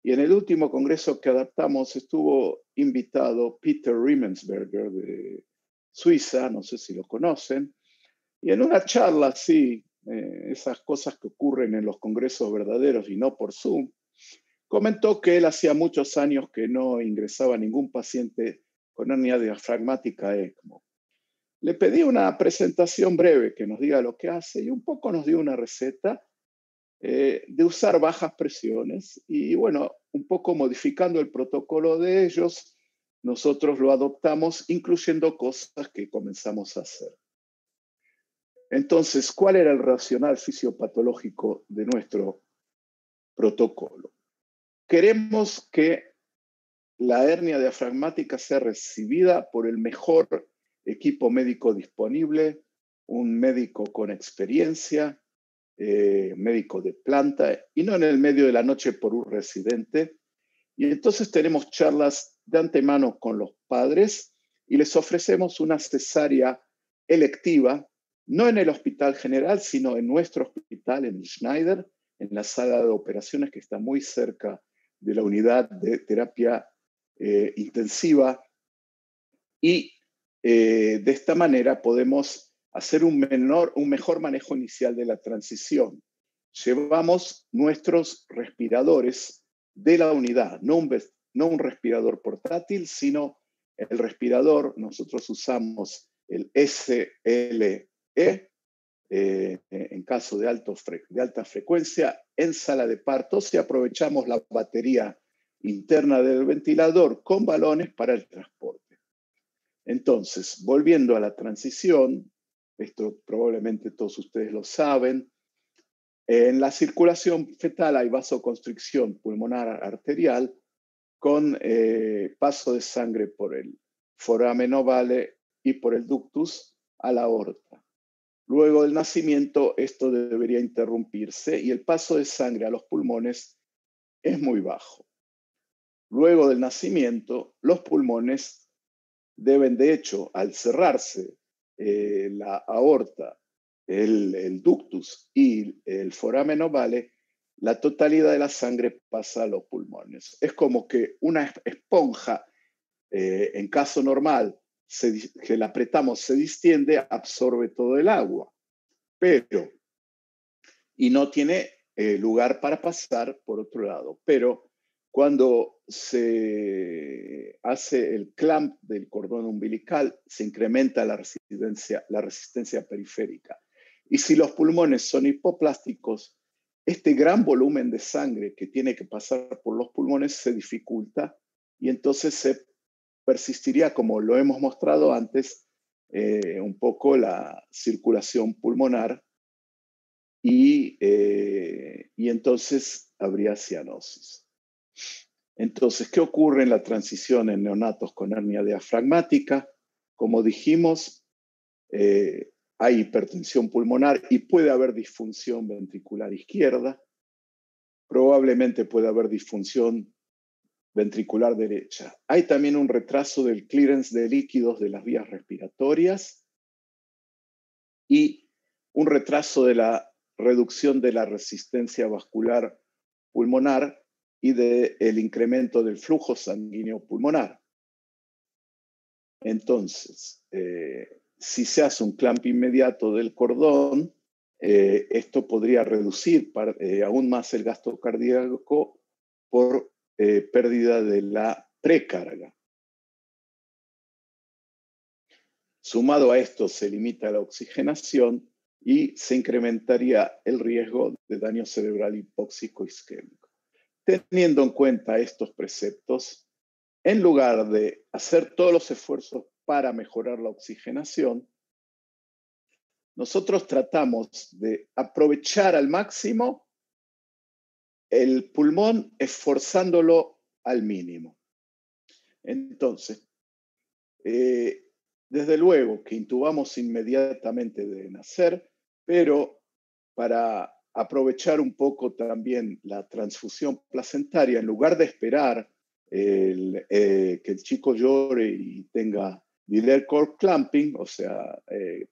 y en el último congreso que adaptamos estuvo invitado Peter Riemensberger de Suiza, no sé si lo conocen, y en una charla así, esas cosas que ocurren en los congresos verdaderos y no por Zoom, comentó que él hacía muchos años que no ingresaba ningún paciente con hernia diafragmática ECMO. Le pedí una presentación breve que nos diga lo que hace y un poco nos dio una receta de usar bajas presiones y bueno, un poco modificando el protocolo de ellos, nosotros lo adoptamos incluyendo cosas que comenzamos a hacer. Entonces, ¿cuál era el racional fisiopatológico de nuestro protocolo? Queremos que la hernia diafragmática sea recibida por el mejor equipo médico disponible, un médico con experiencia, médico de planta, y no en el medio de la noche por un residente. Y entonces tenemos charlas de antemano con los padres y les ofrecemos una cesárea electiva, no en el hospital general, sino en nuestro hospital, en Schneider, en la sala de operaciones que está muy cerca de la unidad de terapia intensiva. Y de esta manera podemos hacer un mejor manejo inicial de la transición. Llevamos nuestros respiradores de la unidad, no un respirador portátil, sino el respirador. Nosotros usamos el SLE en caso de alta frecuencia en sala de partos y aprovechamos la batería interna del ventilador con balones para el transporte. Entonces, volviendo a la transición, esto probablemente todos ustedes lo saben, en la circulación fetal hay vasoconstricción pulmonar arterial con paso de sangre por el foramen ovale y por el ductus a la aorta. Luego del nacimiento, esto debería interrumpirse y el paso de sangre a los pulmones es muy bajo. Luego del nacimiento, los pulmones deben, de hecho, al cerrarse la aorta, el ductus y el foramen ovale, la totalidad de la sangre pasa a los pulmones. Es como que una esponja, en caso normal, que la apretamos, se distiende, absorbe todo el agua, y no tiene lugar para pasar por otro lado. Pero cuando se hace el clamp del cordón umbilical, se incrementa la resistencia periférica. Y si los pulmones son hipoplásticos, este gran volumen de sangre que tiene que pasar por los pulmones se dificulta y entonces se persistiría, como lo hemos mostrado antes, un poco la circulación pulmonar y entonces habría cianosis. Entonces, ¿qué ocurre en la transición en neonatos con hernia diafragmática? Como dijimos, hay hipertensión pulmonar y puede haber disfunción ventricular izquierda. Probablemente puede haber disfunción ventricular derecha. Hay también un retraso del clearance de líquidos de las vías respiratorias y un retraso de la reducción de la resistencia vascular pulmonar y del incremento del flujo sanguíneo pulmonar. Entonces, si se hace un clamp inmediato del cordón, esto podría reducir aún más el gasto cardíaco por pérdida de la precarga. Sumado a esto, se limita la oxigenación y se incrementaría el riesgo de daño cerebral hipóxico isquémico. Teniendo en cuenta estos preceptos, en lugar de hacer todos los esfuerzos para mejorar la oxigenación, nosotros tratamos de aprovechar al máximo el pulmón esforzándolo al mínimo. Entonces, desde luego que intubamos inmediatamente de nacer, pero para aprovechar un poco también la transfusión placentaria, en lugar de esperar que el chico llore y tenga delayed cord clamping, o sea,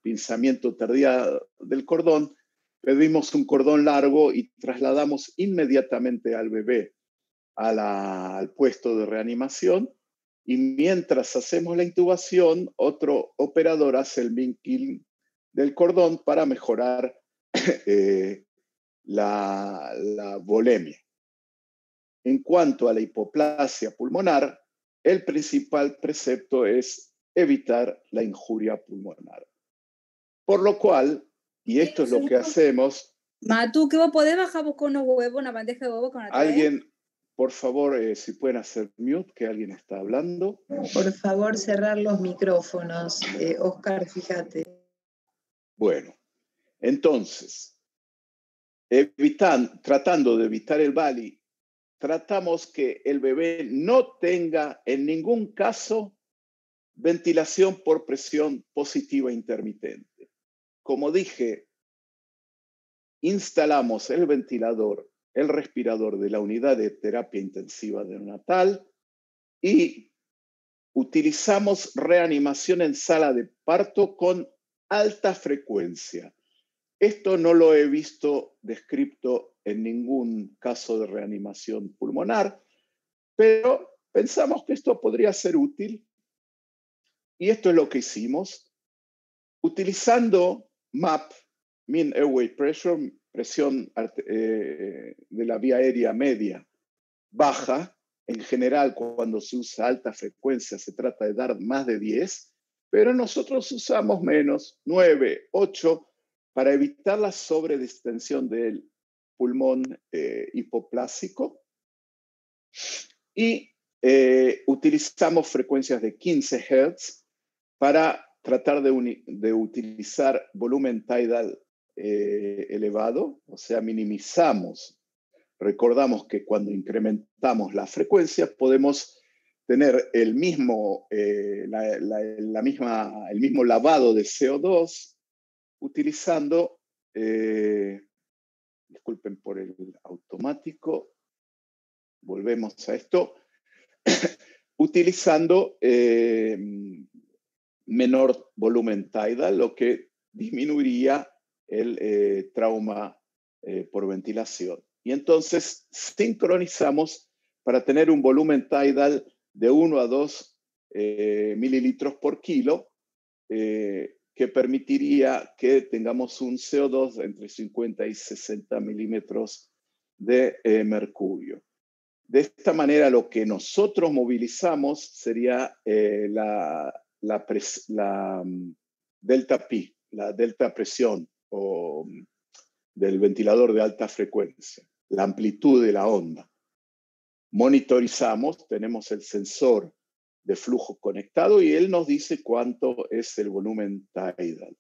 pinzamiento tardío del cordón, pedimos un cordón largo y trasladamos inmediatamente al bebé al puesto de reanimación, y mientras hacemos la intubación, otro operador hace el binking del cordón para mejorar la volemia. En cuanto a la hipoplasia pulmonar, el principal precepto es evitar la injuria pulmonar. Por lo cual, y esto es lo que hacemos... Matu, que vos podés bajar con unos huevos, una bandeja de huevos con la Alguien, por favor, si pueden hacer mute, que alguien está hablando. Por favor, cerrar los micrófonos. Oscar, fíjate. Bueno, entonces, tratando de evitar el VALI, tratamos que el bebé no tenga en ningún caso ventilación por presión positiva intermitente. Como dije, instalamos el ventilador, el respirador de la unidad de terapia intensiva neonatal y utilizamos reanimación en sala de parto con alta frecuencia. Esto no lo he visto descrito en ningún caso de reanimación pulmonar, pero pensamos que esto podría ser útil y esto es lo que hicimos. Utilizando MAP, Mean Airway Pressure, presión de la vía aérea media baja, en general cuando se usa alta frecuencia se trata de dar más de 10, pero nosotros usamos menos, 9, 8, para evitar la sobredistensión del pulmón hipoplásico. Y utilizamos frecuencias de 15 Hz para tratar de utilizar volumen tidal elevado, o sea, minimizamos. Recordamos que cuando incrementamos la frecuencia podemos tener el mismo lavado de CO2 utilizando, disculpen por el automático, volvemos a esto, utilizando menor volumen tidal, lo que disminuiría el trauma por ventilación. Y entonces sincronizamos para tener un volumen tidal de 1 a 2 mililitros por kilo, que permitiría que tengamos un CO2 entre 50 y 60 milímetros de mercurio. De esta manera, lo que nosotros movilizamos sería la delta P, la delta presión o del ventilador de alta frecuencia, la amplitud de la onda. Monitorizamos, tenemos el sensor de flujo conectado y él nos dice cuánto es el volumen tidal.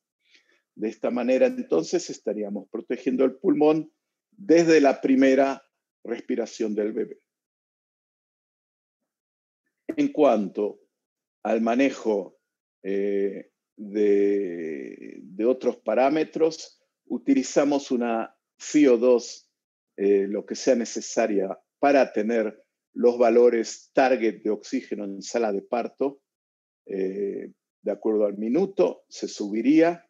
De esta manera, entonces, estaríamos protegiendo el pulmón desde la primera respiración del bebé. En cuanto al manejo de otros parámetros, utilizamos una FiO2, lo que sea necesaria para tener los valores target de oxígeno en sala de parto, de acuerdo al minuto, se subiría.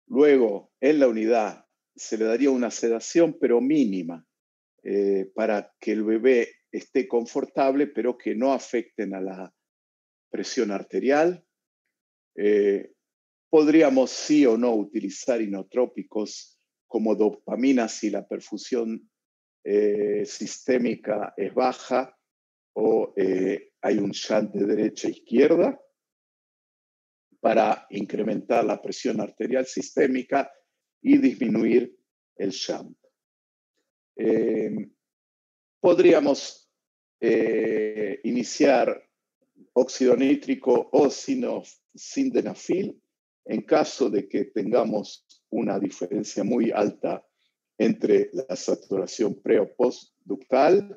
Luego, en la unidad, se le daría una sedación, pero mínima, para que el bebé esté confortable, pero que no afecten a la presión arterial. Podríamos sí o no utilizar inotrópicos como dopamina si la perfusión sistémica es baja o hay un shunt de derecha a izquierda para incrementar la presión arterial sistémica y disminuir el shunt. Podríamos iniciar óxido nítrico o sildenafil en caso de que tengamos una diferencia muy alta entre la saturación pre o postductal,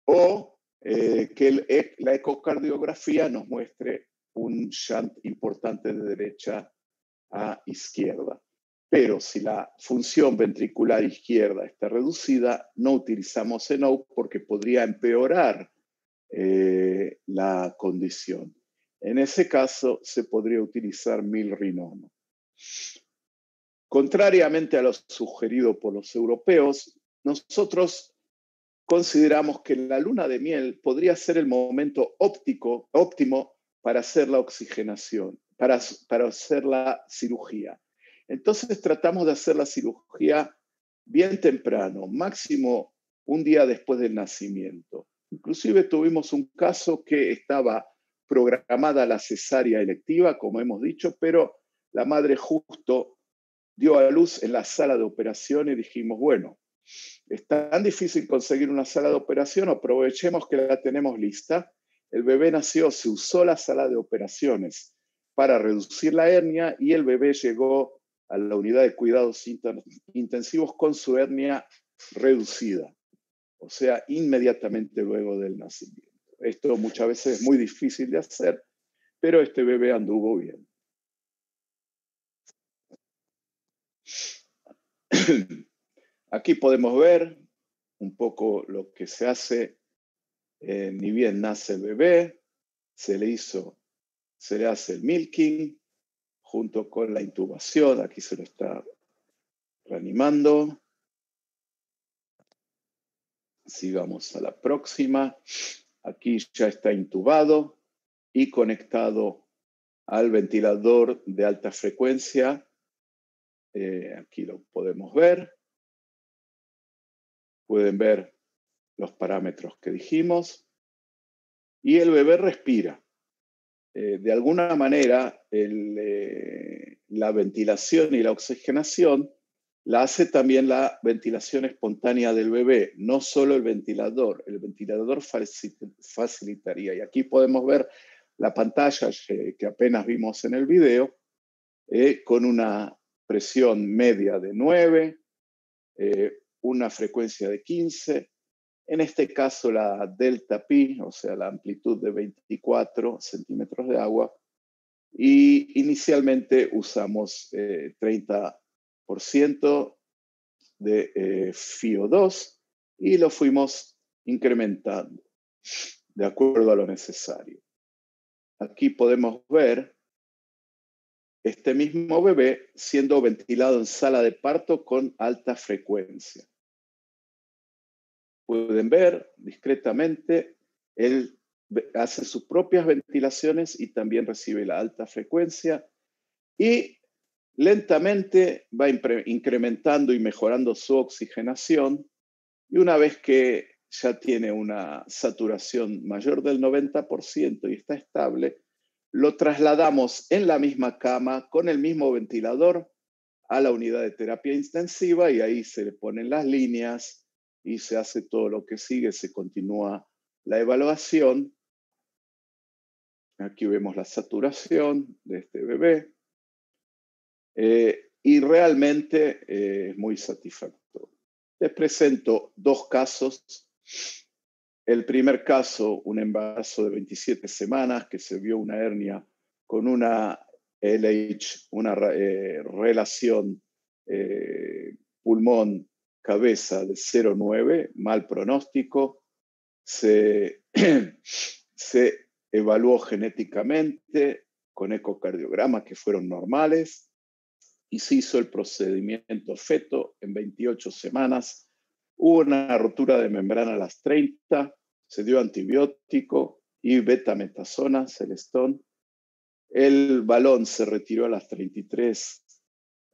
o que la ecocardiografía nos muestre un shunt importante de derecha a izquierda. Pero si la función ventricular izquierda está reducida, no utilizamos ENO porque podría empeorar la condición. En ese caso, se podría utilizar milrinona. Contrariamente a lo sugerido por los europeos, nosotros consideramos que la luna de miel podría ser el momento óptimo para hacer la oxigenación, para hacer la cirugía. Entonces tratamos de hacer la cirugía bien temprano, máximo un día después del nacimiento. Inclusive tuvimos un caso que estaba programada la cesárea electiva, como hemos dicho, pero la madre justo dio a luz en la sala de operación y dijimos, bueno, es tan difícil conseguir una sala de operación, aprovechemos que la tenemos lista. El bebé nació, se usó la sala de operaciones para reducir la hernia y el bebé llegó a la unidad de cuidados intensivos con su hernia reducida, o sea, inmediatamente luego del nacimiento. Esto muchas veces es muy difícil de hacer, pero este bebé anduvo bien. Aquí podemos ver un poco lo que se hace, ni bien nace el bebé, se le hace el milking junto con la intubación, aquí se lo está reanimando. Sigamos a la próxima. Aquí ya está intubado y conectado al ventilador de alta frecuencia. Aquí lo podemos ver. Pueden ver los parámetros que dijimos. Y el bebé respira. De alguna manera, la ventilación y la oxigenación la hace también la ventilación espontánea del bebé, no solo el ventilador. El ventilador facilitaría. Y aquí podemos ver la pantalla que apenas vimos en el video, con una presión media de 9, una frecuencia de 15, en este caso la delta pi, o sea, la amplitud de 24 centímetros de agua, y inicialmente usamos 30% de FiO2 y lo fuimos incrementando de acuerdo a lo necesario. Aquí podemos ver este mismo bebé siendo ventilado en sala de parto con alta frecuencia. Pueden ver discretamente, él hace sus propias ventilaciones y también recibe la alta frecuencia y lentamente va incrementando y mejorando su oxigenación, y una vez que ya tiene una saturación mayor del 90% y está estable, lo trasladamos en la misma cama con el mismo ventilador a la unidad de terapia intensiva y ahí se le ponen las líneas y se hace todo lo que sigue, se continúa la evaluación. Aquí vemos la saturación de este bebé. Y realmente es muy satisfactorio. Les presento dos casos. El primer caso, un embarazo de 27 semanas que se vio una hernia con una LH, una relación pulmón-cabeza de 0,9, mal pronóstico. Se evaluó genéticamente con ecocardiogramas que fueron normales y se hizo el procedimiento feto en 28 semanas. Hubo una rotura de membrana a las 30, se dio antibiótico y betametasona, Celestón. El balón se retiró a las 33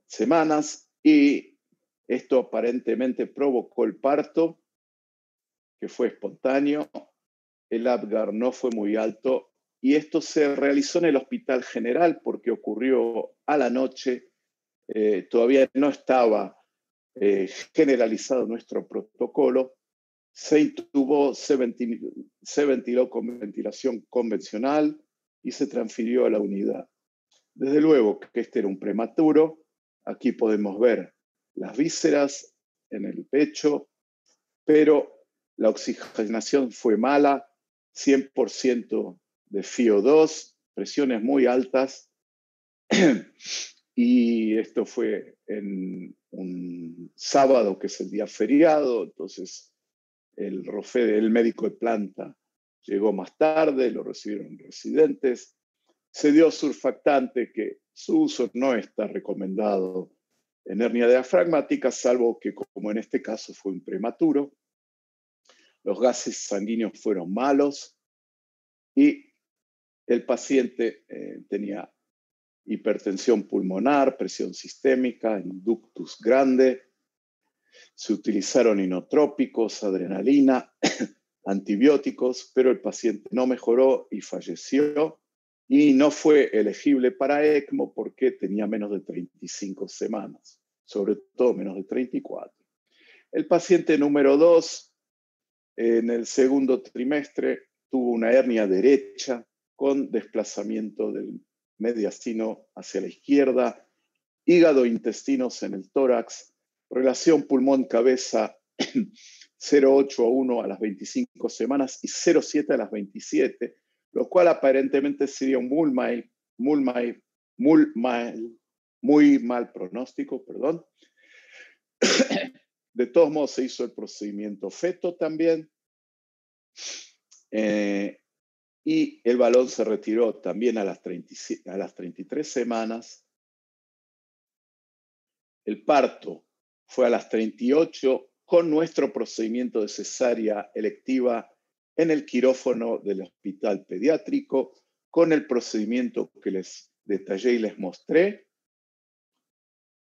semanas y esto aparentemente provocó el parto, que fue espontáneo. El Apgar no fue muy alto y esto se realizó en el Hospital General porque ocurrió a la noche. Todavía no estaba generalizado nuestro protocolo. Se intubó, se ventiló con ventilación convencional y se transfirió a la unidad. Desde luego que este era un prematuro. Aquí podemos ver las vísceras en el pecho, pero la oxigenación fue mala, 100% de FiO2, presiones muy altas. Y esto fue en un sábado, que es el día feriado, entonces el médico de planta llegó más tarde, lo recibieron residentes. Se dio surfactante, que su uso no está recomendado en hernia diafragmática, salvo que, como en este caso, fue un prematuro. Los gases sanguíneos fueron malos y el paciente tenía hipertensión pulmonar, presión sistémica, inductus grande. Se utilizaron inotrópicos, adrenalina, antibióticos, pero el paciente no mejoró y falleció. Y no fue elegible para ECMO porque tenía menos de 35 semanas, sobre todo menos de 34. El paciente número 2, en el segundo trimestre, tuvo una hernia derecha con desplazamiento del mediastino hacia la izquierda, hígado e intestinos en el tórax, relación pulmón-cabeza 0,8:1 a las 25 semanas y 0,7 a las 27, lo cual aparentemente sería un muy mal pronóstico, perdón. De todos modos, se hizo el procedimiento feto también. Y el balón se retiró también a las 33 semanas. El parto fue a las 38 con nuestro procedimiento de cesárea electiva en el quirófano del hospital pediátrico, con el procedimiento que les detallé y les mostré.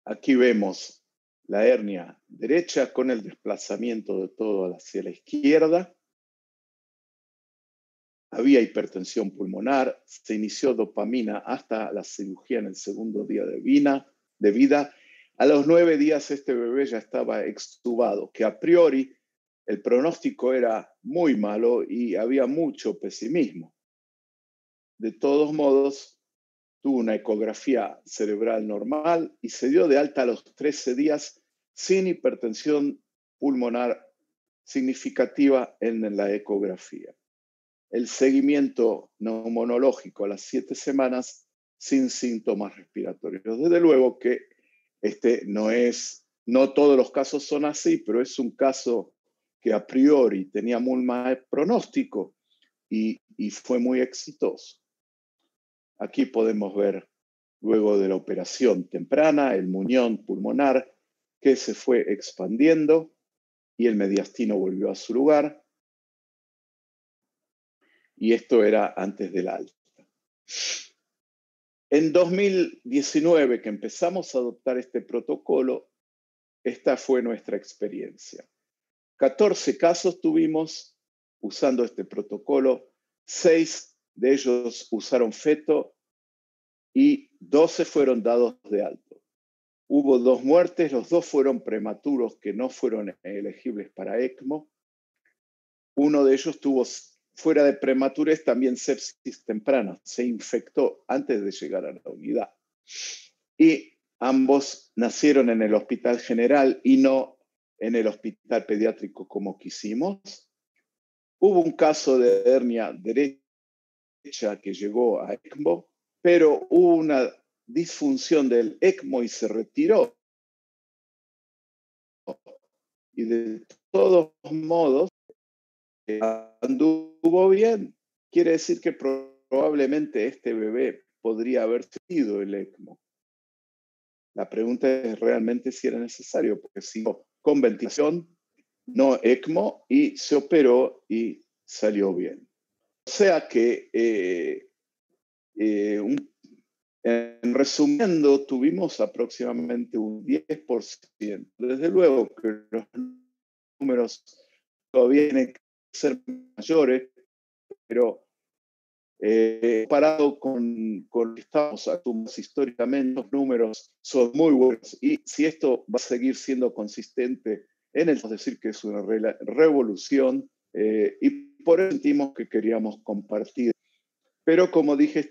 Aquí vemos la hernia derecha con el desplazamiento de todo hacia la izquierda. Había hipertensión pulmonar, se inició dopamina hasta la cirugía en el segundo día de vida. A los 9 días este bebé ya estaba extubado, que a priori el pronóstico era muy malo y había mucho pesimismo. De todos modos, tuvo una ecografía cerebral normal y se dio de alta a los 13 días sin hipertensión pulmonar significativa en la ecografía. El seguimiento neumonológico a las 7 semanas sin síntomas respiratorios. Desde luego que no todos los casos son así, pero es un caso que a priori tenía muy mal pronóstico y fue muy exitoso. Aquí podemos ver, luego de la operación temprana, el muñón pulmonar que se fue expandiendo y el mediastino volvió a su lugar. Y esto era antes del alta. En 2019, que empezamos a adoptar este protocolo, esta fue nuestra experiencia. 14 casos tuvimos usando este protocolo, 6 de ellos usaron feto y 12 fueron dados de alto. Hubo 2 muertes, los 2 fueron prematuros que no fueron elegibles para ECMO. Uno de ellos tuvo, fuera de prematurez, también sepsis temprana, se infectó antes de llegar a la unidad. Y ambos nacieron en el Hospital General y no en el Hospital Pediátrico como quisimos. Hubo un caso de hernia derecha que llegó a ECMO, pero hubo una disfunción del ECMO y se retiró. Y de todos modos, anduvo bien. Quiere decir que probablemente este bebé podría haber sido el ECMO. La pregunta es realmente si era necesario, porque siguió con ventilación, no ECMO, y se operó y salió bien. O sea que, en resumiendo, tuvimos aproximadamente un 10%. Desde luego que los números todavía tienen que ser mayores, pero comparado con lo que estamos acostumbrados históricamente, los números son muy buenos. Y si esto va a seguir siendo consistente en el, es decir, que es una revolución, y por eso sentimos que queríamos compartir. Pero como dije,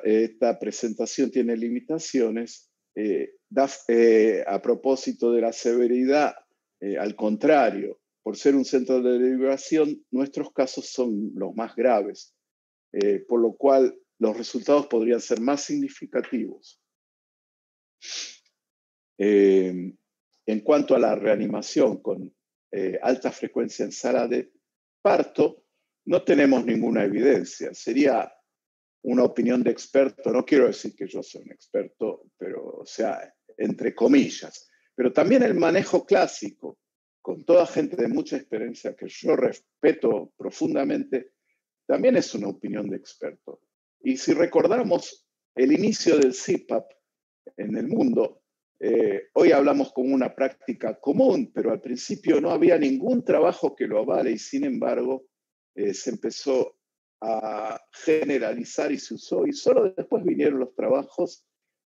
esta presentación tiene limitaciones. A propósito de la severidad, al contrario, por ser un centro de derivación, nuestros casos son los más graves. Por lo cual los resultados podrían ser más significativos. En cuanto a la reanimación con alta frecuencia en sala de parto, no tenemos ninguna evidencia. Sería una opinión de experto, no quiero decir que yo soy un experto, pero, o sea, entre comillas. Pero también el manejo clásico, con toda gente de mucha experiencia que yo respeto profundamente, también es una opinión de experto. Y si recordamos el inicio del CPAP en el mundo, hoy hablamos como una práctica común, pero al principio no había ningún trabajo que lo avale y sin embargo se empezó a generalizar y se usó y solo después vinieron los trabajos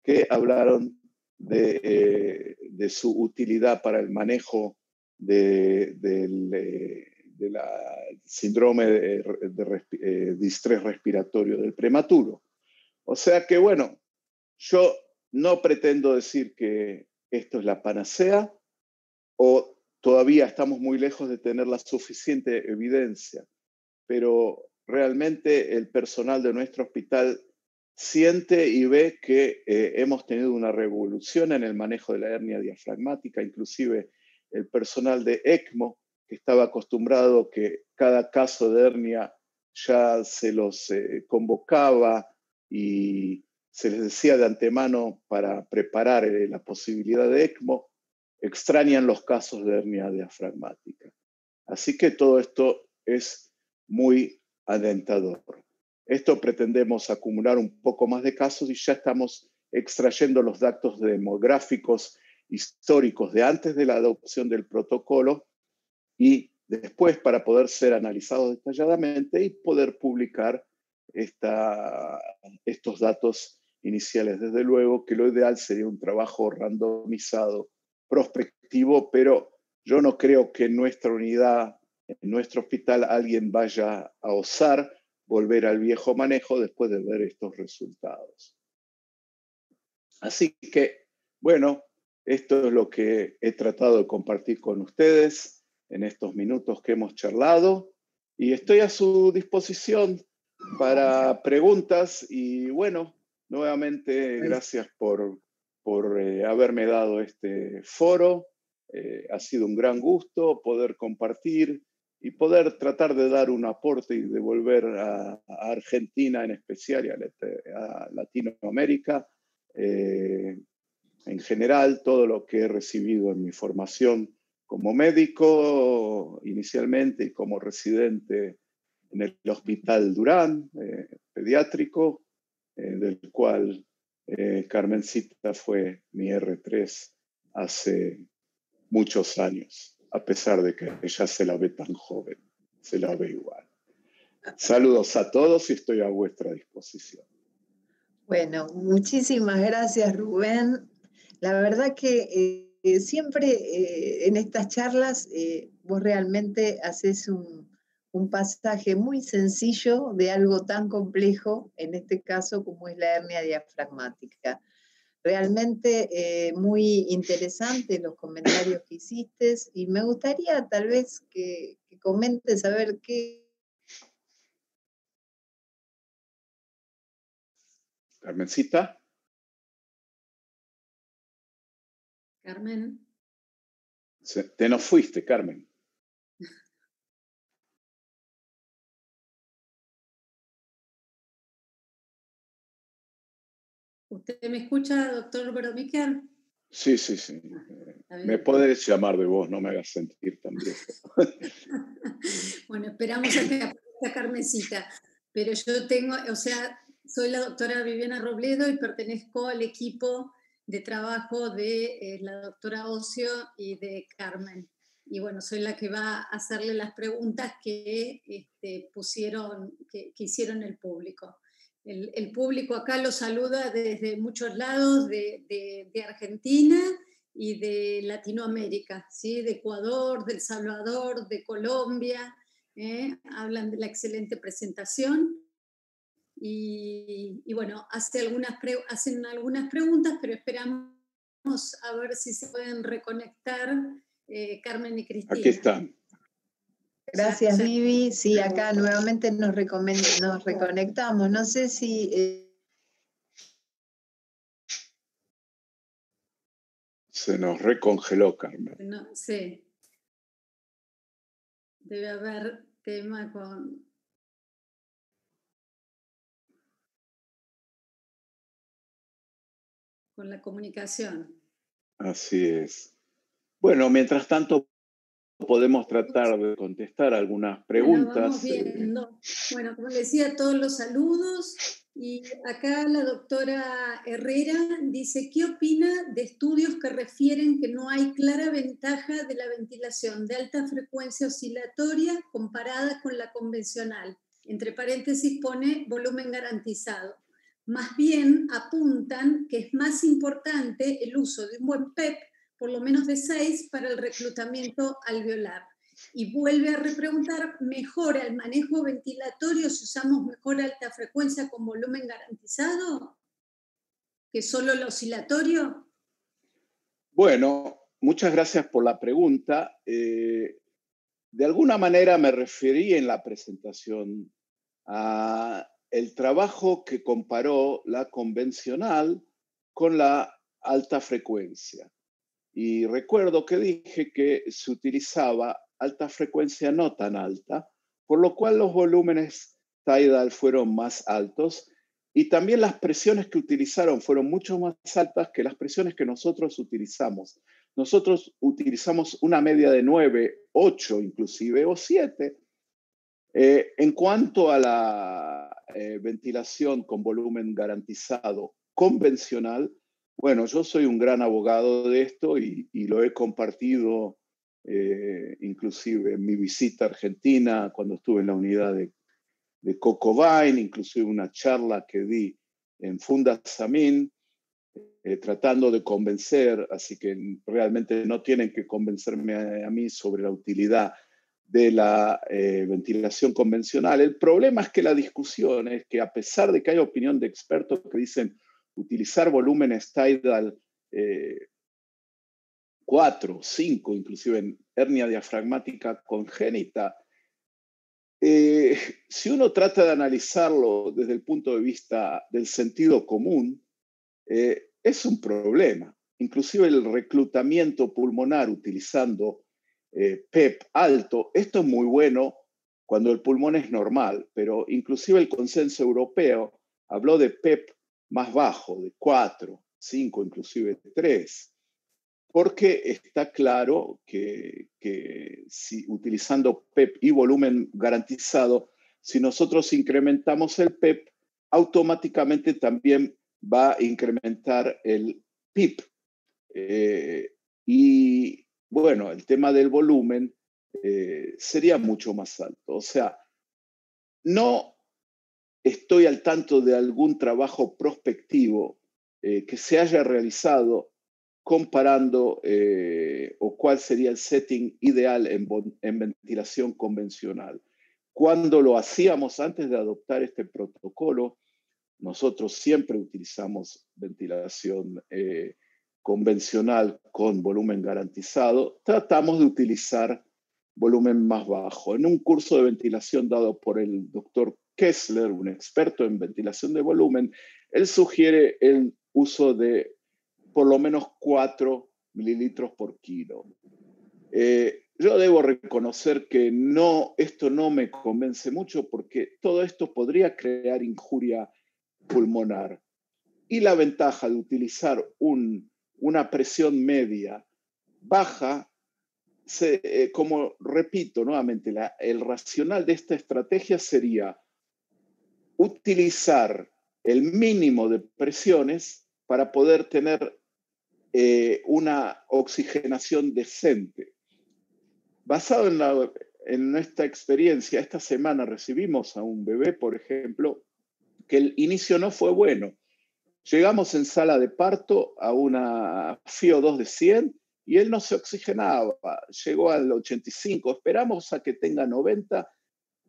que hablaron de su utilidad para el manejo del síndrome de distrés respiratorio del prematuro. O sea que, bueno, yo no pretendo decir que esto es la panacea o todavía estamos muy lejos de tener la suficiente evidencia, pero realmente el personal de nuestro hospital siente y ve que hemos tenido una revolución en el manejo de la hernia diafragmática, inclusive el personal de ECMO, que estaba acostumbrado que cada caso de hernia ya se los convocaba y se les decía de antemano para preparar la posibilidad de ECMO, extrañan los casos de hernia diafragmática. Así que todo esto es muy alentador. Esto pretendemos acumular un poco más de casos y ya estamos extrayendo los datos demográficos históricos de antes de la adopción del protocolo y después para poder ser analizados detalladamente y poder publicar estos datos iniciales. Desde luego que lo ideal sería un trabajo randomizado, prospectivo, pero yo no creo que en nuestra unidad, en nuestro hospital, alguien vaya a osar volver al viejo manejo después de ver estos resultados. Así que, bueno, esto es lo que he tratado de compartir con ustedes en estos minutos que hemos charlado y estoy a su disposición para preguntas y bueno, nuevamente gracias por haberme dado este foro. Ha sido un gran gusto poder compartir y poder tratar de dar un aporte y devolver a Argentina en especial y a Latinoamérica en general todo lo que he recibido en mi formación como médico inicialmente y como residente en el Hospital Durán, pediátrico, del cual Carmencita fue mi R3 hace muchos años, a pesar de que ella se la ve tan joven, se la ve igual. Saludos a todos y estoy a vuestra disposición. Bueno, muchísimas gracias, Rubén. La verdad que siempre en estas charlas vos realmente haces un pasaje muy sencillo de algo tan complejo, en este caso como es la hernia diafragmática. Realmente muy interesantes los comentarios que hiciste y me gustaría tal vez que comentes a ver qué... Carmencita. Carmen. Te nos fuiste, Carmen. ¿Usted me escucha, doctor Boromíquer? Sí. Me podés llamar de vos, no me hagas sentir tan viejo. Bueno, esperamos a que aparezca Carmencita. Pero yo tengo, o sea, soy la doctora Viviana Robledo y pertenezco al equipo de trabajo de la doctora Ocio y de Carmen. Y bueno, soy la que va a hacerle las preguntas que hicieron el público. El público acá lo saluda desde muchos lados de Argentina y de Latinoamérica, ¿sí? De Ecuador, de El Salvador, de Colombia. Hablan de la excelente presentación. Y bueno, hacen algunas preguntas, pero esperamos a ver si se pueden reconectar Carmen y Cristina. Aquí están. Gracias, Vivi. Sí, acá nuevamente nos reconectamos. No sé si... Se nos recongeló, Carmen. No, sí. Debe haber tema con la comunicación. Así es. Bueno, mientras tanto podemos tratar de contestar algunas preguntas. Bueno, vamos viendo. Bueno, como les decía, todos los saludos. Y acá la doctora Herrera dice, ¿qué opina de estudios que refieren que no hay clara ventaja de la ventilación de alta frecuencia oscilatoria comparada con la convencional? Entre paréntesis pone volumen garantizado. Más bien apuntan que es más importante el uso de un buen PEP, por lo menos de 6, para el reclutamiento alveolar. Y vuelve a repreguntar, ¿mejora el manejo ventilatorio si usamos mejor alta frecuencia con volumen garantizado que solo el oscilatorio? Bueno, muchas gracias por la pregunta. De alguna manera me referí en la presentación a el trabajo que comparó la convencional con la alta frecuencia. Y recuerdo que dije que se utilizaba alta frecuencia no tan alta, por lo cual los volúmenes tidal fueron más altos y también las presiones que utilizaron fueron mucho más altas que las presiones que nosotros utilizamos. Nosotros utilizamos una media de 9, 8 inclusive, o 7. En cuanto a la ventilación con volumen garantizado convencional, bueno, yo soy un gran abogado de esto y lo he compartido inclusive en mi visita a Argentina, cuando estuve en la unidad de Cocobine, inclusive una charla que di en Fundasamin, tratando de convencer, así que realmente no tienen que convencerme a mí sobre la utilidad de la ventilación convencional. El problema es que la discusión es que a pesar de que hay opinión de expertos que dicen utilizar volúmenes tidal 4, 5, inclusive en hernia diafragmática congénita, si uno trata de analizarlo desde el punto de vista del sentido común, es un problema. Inclusive el reclutamiento pulmonar utilizando PEP alto, esto es muy bueno cuando el pulmón es normal, pero inclusive el consenso europeo habló de PEP más bajo, de 4, 5, inclusive 3, porque está claro que si utilizando PEP y volumen garantizado, si nosotros incrementamos el PEP, automáticamente también va a incrementar el PIP. Y bueno, el tema del volumen sería mucho más alto. O sea, no estoy al tanto de algún trabajo prospectivo que se haya realizado comparando o cuál sería el setting ideal en ventilación convencional. Cuando lo hacíamos antes de adoptar este protocolo, nosotros siempre utilizamos ventilación convencional con volumen garantizado. Tratamos de utilizar volumen más bajo. En un curso de ventilación dado por el doctor Kessler, un experto en ventilación de volumen, él sugiere el uso de por lo menos 4 mililitros por kilo. Yo debo reconocer que esto no me convence mucho porque todo esto podría crear injuria pulmonar. Y la ventaja de utilizar una presión media baja, como repito nuevamente, el racional de esta estrategia sería utilizar el mínimo de presiones para poder tener una oxigenación decente. Basado en nuestra experiencia, esta semana recibimos a un bebé, por ejemplo, que el inicio no fue bueno. Llegamos en sala de parto a una FiO2 de 100 y él no se oxigenaba. Llegó al 85, esperamos a que tenga 90,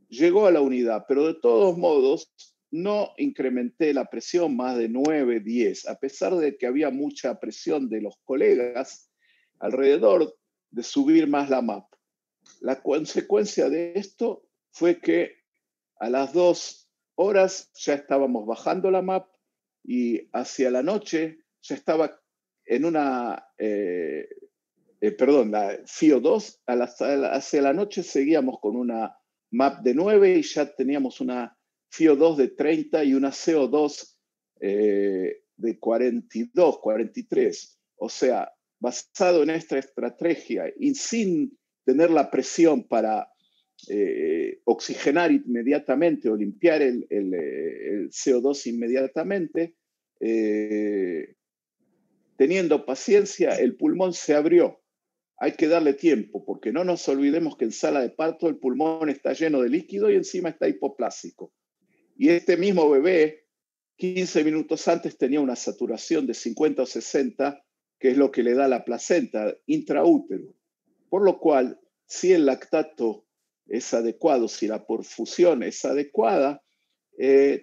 llegó a la unidad, pero de todos modos no incrementé la presión más de 9, 10, a pesar de que había mucha presión de los colegas alrededor de subir más la MAP. La consecuencia de esto fue que a las 2 horas ya estábamos bajando la MAP y hacia la noche ya estaba en la FiO2, hacia la noche seguíamos con una MAP de 9 y ya teníamos una FiO2 de 30 y una CO2 de 42, 43. O sea, basado en esta estrategia y sin tener la presión para oxigenar inmediatamente o limpiar el CO2 inmediatamente, teniendo paciencia, el pulmón se abrió. Hay que darle tiempo, porque no nos olvidemos que en sala de parto el pulmón está lleno de líquido y encima está hipoplásico. Y este mismo bebé, 15 minutos antes, tenía una saturación de 50 o 60, que es lo que le da la placenta intraútero. Por lo cual, si el lactato es adecuado, si la perfusión es adecuada,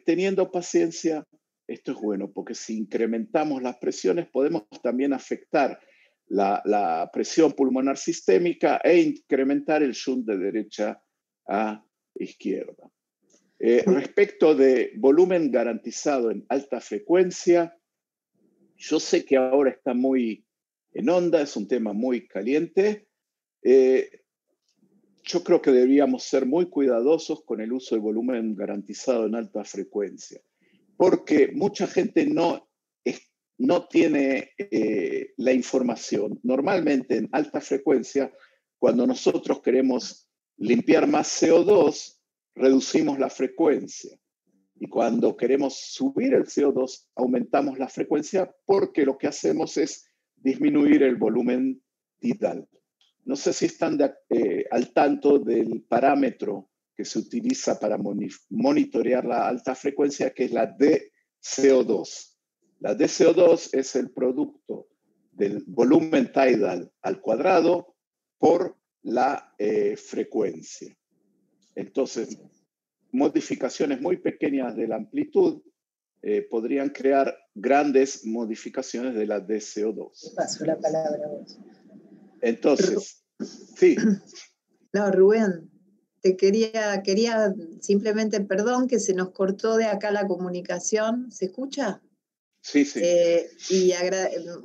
teniendo paciencia, esto es bueno, porque si incrementamos las presiones podemos también afectar la presión pulmonar sistémica e incrementar el shunt de derecha a izquierda. Respecto de volumen garantizado en alta frecuencia, yo sé que ahora está muy en onda, es un tema muy caliente. Yo creo que deberíamos ser muy cuidadosos con el uso de volumen garantizado en alta frecuencia, porque mucha gente no tiene la información. Normalmente en alta frecuencia, cuando nosotros queremos limpiar más CO2, reducimos la frecuencia. Y cuando queremos subir el CO2, aumentamos la frecuencia porque lo que hacemos es disminuir el volumen tidal. No sé si están al tanto del parámetro que se utiliza para monitorear la alta frecuencia, que es la DCO2. La DCO2 es el producto del volumen tidal al cuadrado por la frecuencia. Entonces, modificaciones muy pequeñas de la amplitud podrían crear grandes modificaciones de la DCO2. Paso la palabra a vos. Entonces, sí. No, Rubén, te quería simplemente, perdón, que se nos cortó de acá la comunicación. ¿Se escucha? Sí, sí.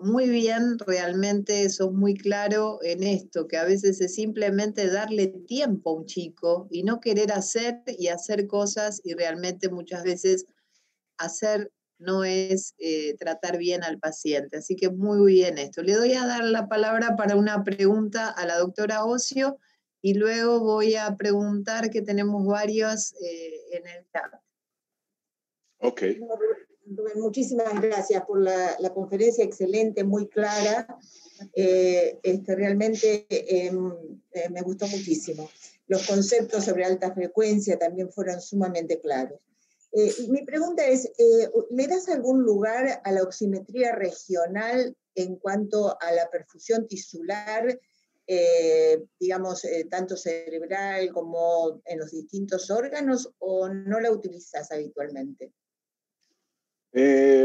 Muy bien, realmente sos muy claro en esto, que a veces es simplemente darle tiempo a un chico y no querer hacer cosas, y realmente muchas veces hacer no es tratar bien al paciente. Así que muy bien esto. Le doy a dar la palabra para una pregunta a la doctora Ocio y luego voy a preguntar, que tenemos varios en el chat. Ok. Rubén, muchísimas gracias por la conferencia, excelente, muy clara. Realmente me gustó muchísimo. Los conceptos sobre alta frecuencia también fueron sumamente claros. Mi pregunta es, ¿le das algún lugar a la oximetría regional en cuanto a la perfusión tisular, digamos, tanto cerebral como en los distintos órganos, o no la utilizas habitualmente?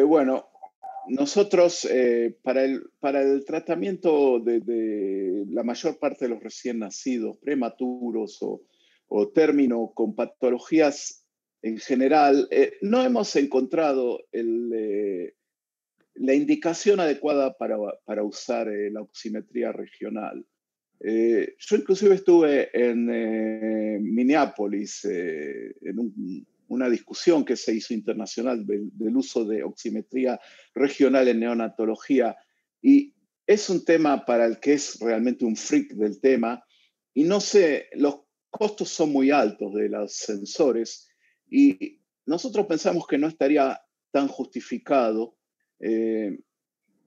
Bueno, nosotros para el tratamiento de la mayor parte de los recién nacidos, prematuros o término con patologías en general, no hemos encontrado la indicación adecuada para usar la oximetría regional. Yo inclusive estuve en Minneapolis en una discusión que se hizo internacional del uso de oximetría regional en neonatología, y es un tema para el que es realmente un freak del tema, y no sé, los costos son muy altos de los sensores, y nosotros pensamos que no estaría tan justificado.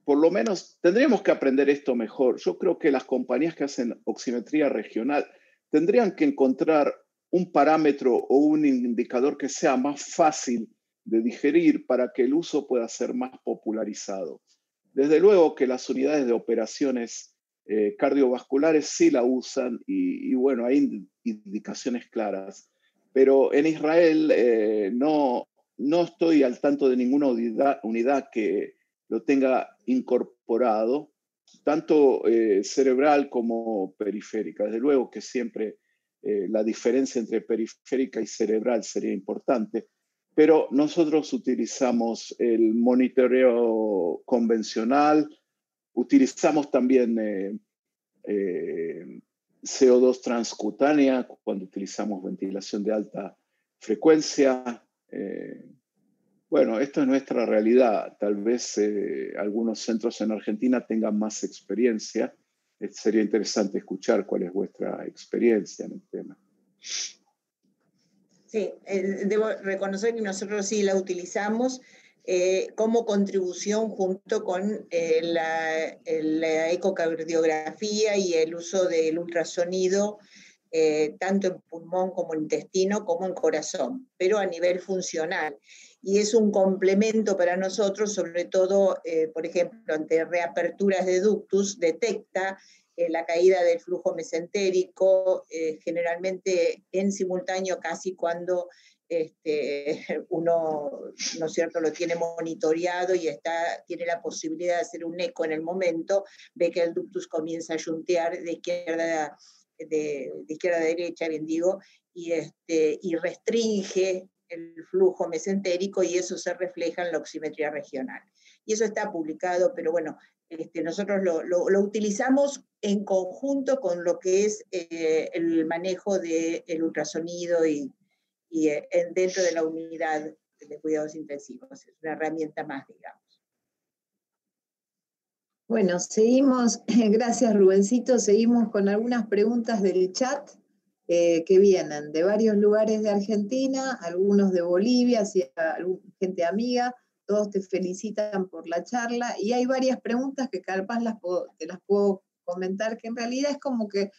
Por lo menos tendríamos que aprender esto mejor. Yo creo que las compañías que hacen oximetría regional tendrían que encontrar un parámetro o un indicador que sea más fácil de digerir para que el uso pueda ser más popularizado. Desde luego que las unidades de operaciones cardiovasculares sí la usan y bueno, hay indicaciones claras. Pero en Israel no estoy al tanto de ninguna unidad que lo tenga incorporado, tanto cerebral como periférica. Desde luego que siempre la diferencia entre periférica y cerebral sería importante, pero nosotros utilizamos el monitoreo convencional, utilizamos también CO2 transcutánea cuando utilizamos ventilación de alta frecuencia. Bueno, esto es nuestra realidad. Tal vez algunos centros en Argentina tengan más experiencia. Sería interesante escuchar cuál es vuestra experiencia en el tema. Sí, debo reconocer que nosotros sí la utilizamos como contribución junto con la ecocardiografía y el uso del ultrasonido, tanto en pulmón como en intestino, como en corazón, pero a nivel funcional. Y es un complemento para nosotros, sobre todo, por ejemplo, ante reaperturas de ductus, detecta la caída del flujo mesentérico, generalmente en simultáneo casi cuando uno, ¿no es cierto?, lo tiene monitoreado y tiene la posibilidad de hacer un eco en el momento, ve que el ductus comienza a yuntear de izquierda a derecha, bien digo, y restringe el flujo mesentérico, y eso se refleja en la oximetría regional. Y eso está publicado, pero bueno, nosotros lo utilizamos en conjunto con lo que es el manejo del ultrasonido y dentro de la unidad de cuidados intensivos. Es una herramienta más, digamos. Bueno, seguimos, gracias Rubencito, seguimos con algunas preguntas del chat que vienen de varios lugares de Argentina, algunos de Bolivia, gente amiga. Todos te felicitan por la charla y hay varias preguntas que capaz te las puedo comentar, que en realidad es como que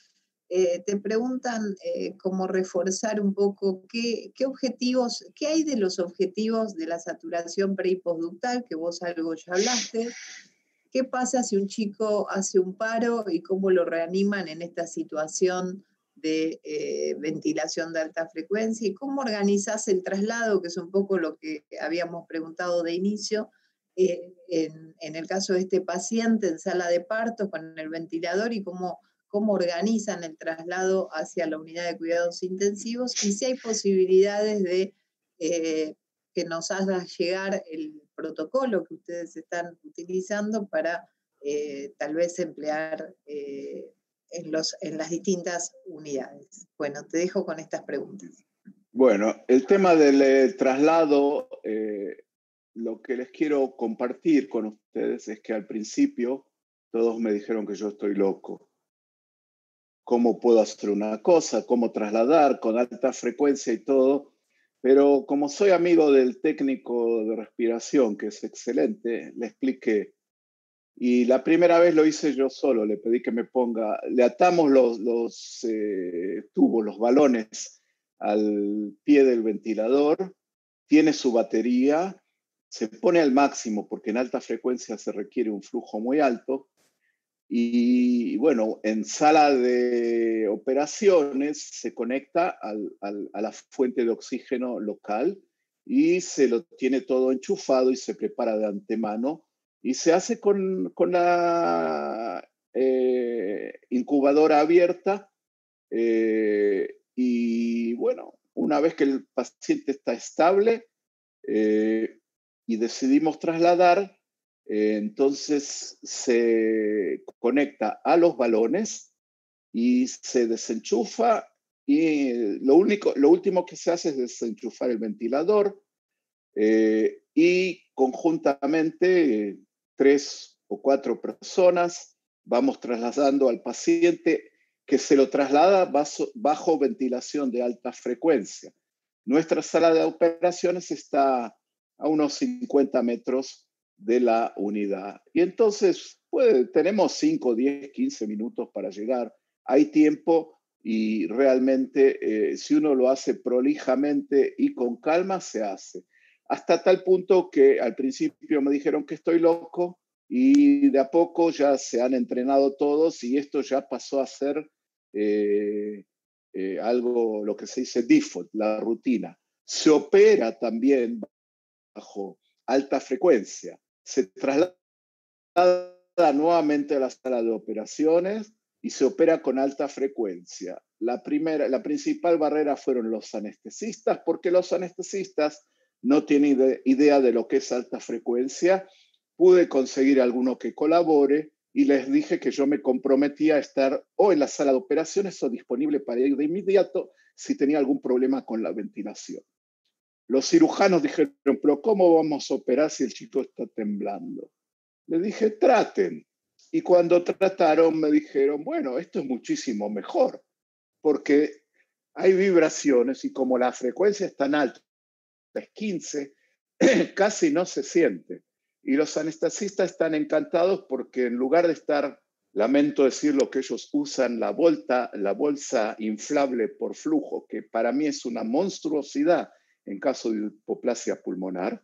te preguntan cómo reforzar un poco qué objetivos, qué hay de los objetivos de la saturación pre- y postductal, que vos algo ya hablaste. ¿Qué pasa si un chico hace un paro y cómo lo reaniman en esta situación de ventilación de alta frecuencia? ¿Y cómo organizás el traslado, que es un poco lo que habíamos preguntado de inicio, en el caso de este paciente en sala de partos con el ventilador, y cómo organizan el traslado hacia la unidad de cuidados intensivos, y si hay posibilidades de que nos haga llegar el protocolo que ustedes están utilizando para tal vez emplear en las distintas unidades. Bueno, te dejo con estas preguntas. Bueno, el tema del traslado, lo que les quiero compartir con ustedes es que al principio todos me dijeron que yo estoy loco. ¿Cómo puedo hacer una cosa? ¿Cómo trasladar con alta frecuencia y todo? Pero como soy amigo del técnico de respiración, que es excelente, le expliqué. Y la primera vez lo hice yo solo, le pedí que me ponga, le atamos los tubos, los balones al pie del ventilador, tiene su batería, se pone al máximo porque en alta frecuencia se requiere un flujo muy alto. Y bueno, en sala de operaciones se conecta a la fuente de oxígeno local y se lo tiene todo enchufado y se prepara de antemano y se hace con la incubadora abierta. Y bueno, una vez que el paciente está estable y decidimos trasladar, Entonces se conecta a los balones y se desenchufa, y lo último que se hace es desenchufar el ventilador, y conjuntamente 3 o 4 personas vamos trasladando al paciente, que se lo traslada bajo ventilación de alta frecuencia. Nuestra sala de operaciones está a unos 50 metros de la unidad. Y entonces tenemos 5, 10, 15 minutos para llegar. Hay tiempo, y realmente si uno lo hace prolijamente y con calma, se hace. Hasta tal punto que al principio me dijeron que estoy loco, y de a poco ya se han entrenado todos, y esto ya pasó a ser algo, lo que se dice default, la rutina. Se opera también bajo alta frecuencia. Se traslada nuevamente a la sala de operaciones y se opera con alta frecuencia. La principal barrera fueron los anestesistas, porque los anestesistas no tienen idea de lo que es alta frecuencia. Pude conseguir alguno que colabore, y les dije que yo me comprometía a estar o en la sala de operaciones o disponible para ir de inmediato si tenía algún problema con la ventilación. Los cirujanos dijeron, pero ¿cómo vamos a operar si el chico está temblando? Le dije, traten. Y cuando trataron me dijeron, bueno, esto es muchísimo mejor, porque hay vibraciones y como la frecuencia es tan alta, es 15, casi no se siente. Y los anestesistas están encantados porque en lugar de estar, lamento decirlo, que ellos usan la bolsa inflable por flujo, que para mí es una monstruosidad en caso de hipoplasia pulmonar,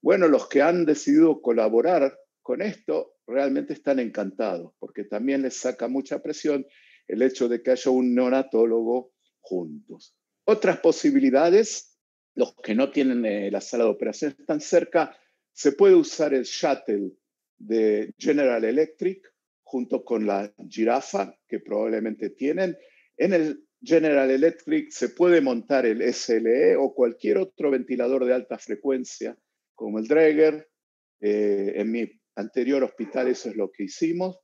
bueno, los que han decidido colaborar con esto realmente están encantados, porque también les saca mucha presión el hecho de que haya un neonatólogo juntos. Otras posibilidades, los que no tienen la sala de operaciones tan cerca, se puede usar el shuttle de General Electric junto con la jirafa que probablemente tienen. En el General Electric se puede montar el SLE o cualquier otro ventilador de alta frecuencia, como el Dräger. En mi anterior hospital eso es lo que hicimos.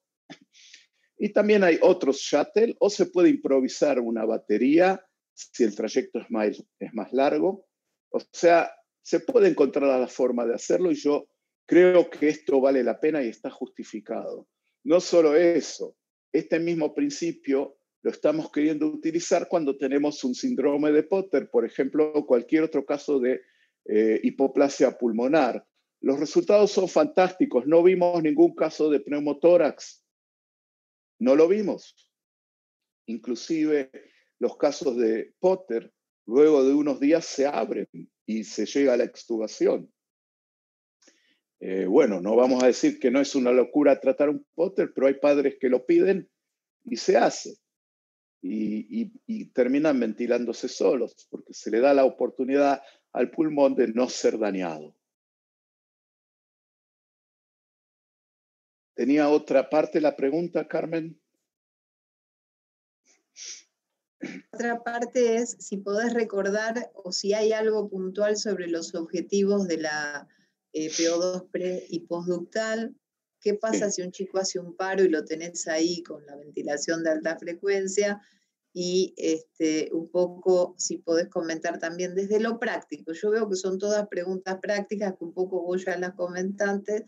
Y también hay otros shuttle, o se puede improvisar una batería si el trayecto es más largo. O sea, se puede encontrar la forma de hacerlo, y yo creo que esto vale la pena y está justificado. No solo eso, este mismo principio lo estamos queriendo utilizar cuando tenemos un síndrome de Potter, por ejemplo, o cualquier otro caso de hipoplasia pulmonar. Los resultados son fantásticos. No vimos ningún caso de pneumotórax. No lo vimos. Inclusive los casos de Potter, luego de unos días se abren y se llega a la extubación. Bueno, no vamos a decir que no es una locura tratar un Potter, pero hay padres que lo piden y se hace. Y terminan ventilándose solos, porque se le da la oportunidad al pulmón de no ser dañado. ¿Tenía otra parte la pregunta, Carmen? Otra parte es si podés recordar o si hay algo puntual sobre los objetivos de la PO2 pre y postductal. ¿Qué pasa si un chico hace un paro y lo tenés ahí con la ventilación de alta frecuencia? Y un poco si podés comentar también desde lo práctico. Yo veo que son todas preguntas prácticas que un poco vos ya las comentaste.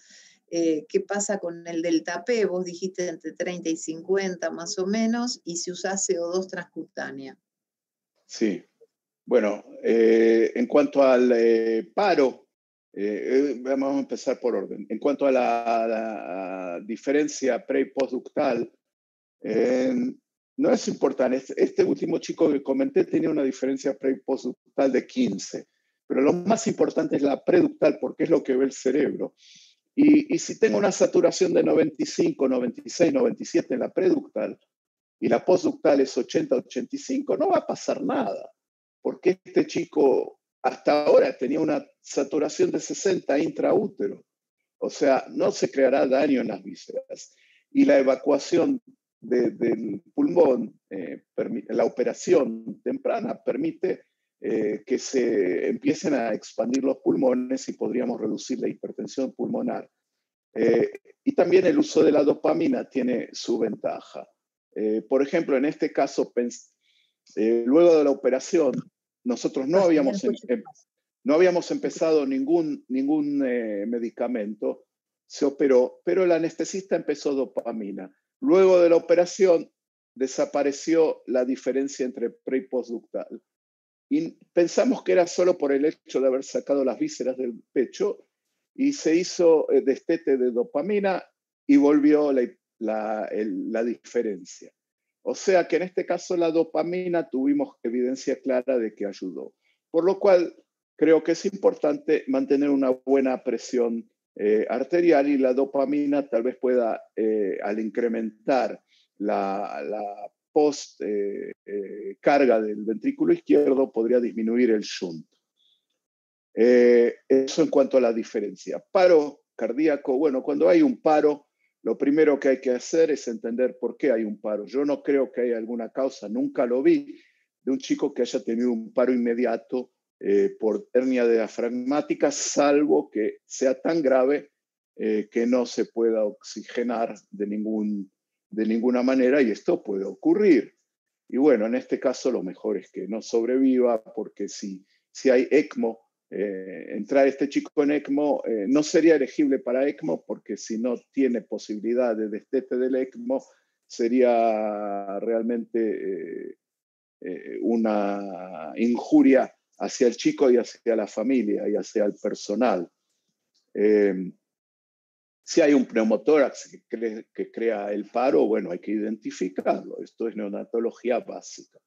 ¿Qué pasa con el delta P? Vos dijiste entre 30 y 50 más o menos, y si usás CO2 transcutánea. Sí, bueno, en cuanto al paro, vamos a empezar por orden. En cuanto a la diferencia pre y postductal, no es importante. Este último chico que comenté tenía una diferencia pre y postductal de 15, pero lo más importante es la preductal, porque es lo que ve el cerebro. Y si tengo una saturación de 95, 96, 97 en la preductal y la postductal es 80, 85, no va a pasar nada, porque este chico hasta ahora tenía una saturación de 60 intraútero. O sea, no se creará daño en las vísceras. Y la evacuación del pulmón, la operación temprana permite que se empiecen a expandir los pulmones y podríamos reducir la hipertensión pulmonar. Y también el uso de la dopamina tiene su ventaja. Por ejemplo, en este caso, luego de la operación, nosotros no habíamos empezado ningún medicamento, se operó, pero el anestesista empezó dopamina. Luego de la operación, desapareció la diferencia entre pre y postductal. Y pensamos que era solo por el hecho de haber sacado las vísceras del pecho, y se hizo destete de dopamina y volvió la diferencia. O sea que en este caso la dopamina tuvimos evidencia clara de que ayudó. Por lo cual creo que es importante mantener una buena presión arterial, y la dopamina tal vez pueda, al incrementar la carga del ventrículo izquierdo, podría disminuir el shunt. Eso en cuanto a la diferencia. Paro cardíaco, bueno, cuando hay un paro, lo primero que hay que hacer es entender por qué hay un paro. Yo no creo que haya alguna causa, nunca lo vi, de un chico que haya tenido un paro inmediato por hernia diafragmática, salvo que sea tan grave que no se pueda oxigenar de ninguna manera, y esto puede ocurrir. Y bueno, en este caso lo mejor es que no sobreviva, porque si hay ECMO, entrar este chico en ECMO no sería elegible para ECMO, porque si no tiene posibilidad de destete del ECMO, sería realmente una injuria hacia el chico y hacia la familia y hacia el personal. Si hay un pneumotórax que crea el paro, bueno, hay que identificarlo. Esto es neonatología básica.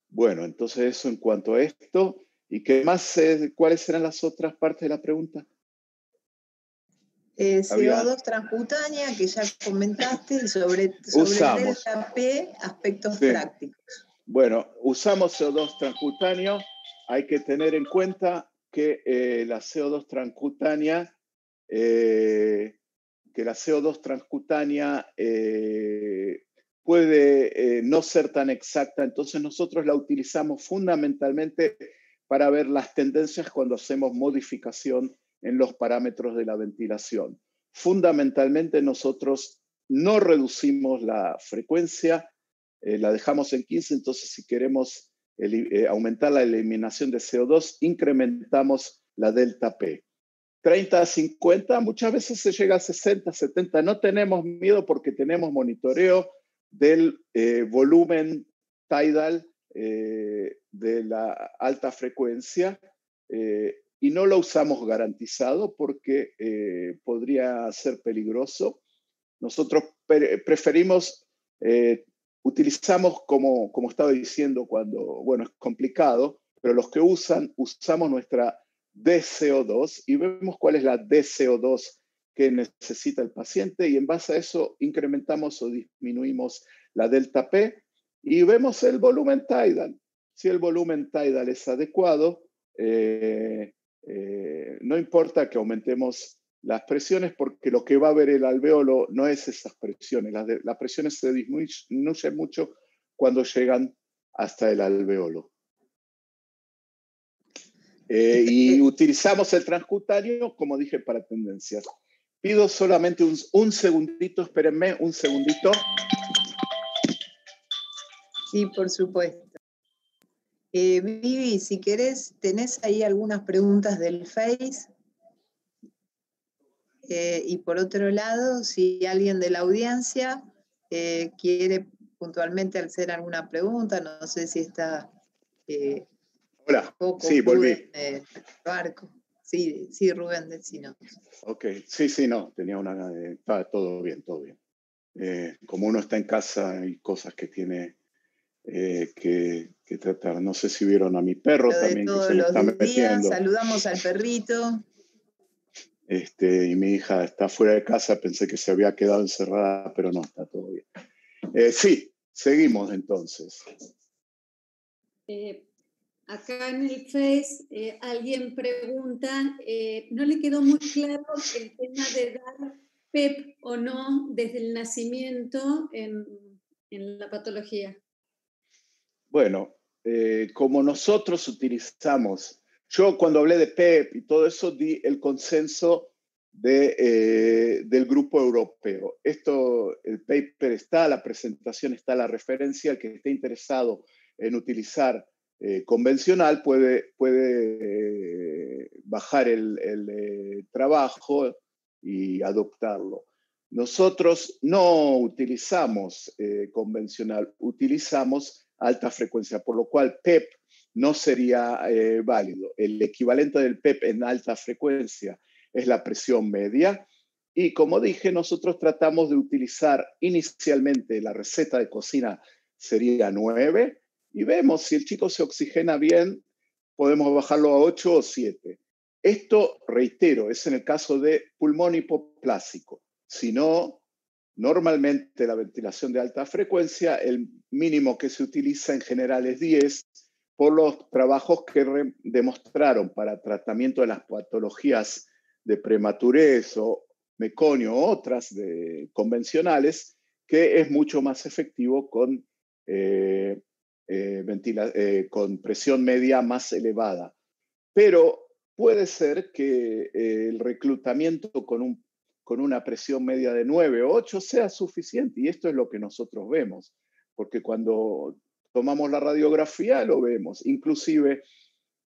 Bueno, entonces eso en cuanto a esto. ¿Y qué más? ¿Cuáles serán las otras partes de la pregunta? CO2 transcutánea, que ya comentaste, y sobre el delta P, aspectos prácticos. Bueno, usamos CO2 transcutáneo. Hay que tener en cuenta que la CO2 transcutánea puede no ser tan exacta, entonces nosotros la utilizamos fundamentalmente para ver las tendencias cuando hacemos modificación en los parámetros de la ventilación. Fundamentalmente nosotros no reducimos la frecuencia, la dejamos en 15, entonces si queremos aumentar la eliminación de CO2, incrementamos la delta P. 30 a 50, muchas veces se llega a 60, 70. No tenemos miedo porque tenemos monitoreo del volumen tidal de la alta frecuencia, y no lo usamos garantizado porque podría ser peligroso. Nosotros preferimos, utilizamos, como estaba diciendo, cuando, bueno, es complicado, pero los que usamos nuestra DCO2 y vemos cuál es la DCO2 que necesita el paciente, y en base a eso incrementamos o disminuimos la delta P y vemos el volumen tidal. Si el volumen tidal es adecuado, no importa que aumentemos las presiones, porque lo que va a ver el alveolo no es esas presiones. Las presiones se disminuyen mucho cuando llegan hasta el alveolo. Y utilizamos el transcutáneo, como dije, para tendencias. Pido solamente un segundito, espérenme un segundito. Sí, por supuesto. Vivi, si querés, tenés ahí algunas preguntas del Face. Y por otro lado, si alguien de la audiencia quiere puntualmente hacer alguna pregunta, no sé si está... Hola, sí, volví. Barco. Sí, Rubén, decinos. Ok, sí, no, tenía estaba todo bien, todo bien. Como uno está en casa, hay cosas que tiene que tratar. No sé si vieron a mi perro también, que se me está metiendo. Saludamos al perrito. Y mi hija está fuera de casa, pensé que se había quedado encerrada, pero no, está todo bien. Sí, seguimos entonces. Acá en el Face alguien pregunta, no le quedó muy claro el tema de dar PEP o no desde el nacimiento en la patología. Bueno, como nosotros utilizamos, Yo cuando hablé de PEP y todo eso di el consenso del grupo europeo. El paper está, la presentación está, la referencia. El que esté interesado en utilizar convencional puede bajar el trabajo y adoptarlo. Nosotros no utilizamos convencional, utilizamos alta frecuencia, por lo cual PEP no sería válido. El equivalente del PEP en alta frecuencia es la presión media. Y como dije, nosotros tratamos de utilizar inicialmente la receta de cocina sería 9, y vemos si el chico se oxigena bien, podemos bajarlo a 8 o 7. Esto, reitero, es en el caso de pulmón hipoplásico. Si no, normalmente la ventilación de alta frecuencia, el mínimo que se utiliza en general es 10, por los trabajos que demostraron para tratamiento de las patologías de prematurez o meconio o otras convencionales, que es mucho más efectivo con presión media más elevada. Pero puede ser que el reclutamiento con una presión media de 9 o 8 sea suficiente, y esto es lo que nosotros vemos, porque cuando tomamos la radiografía lo vemos. Inclusive,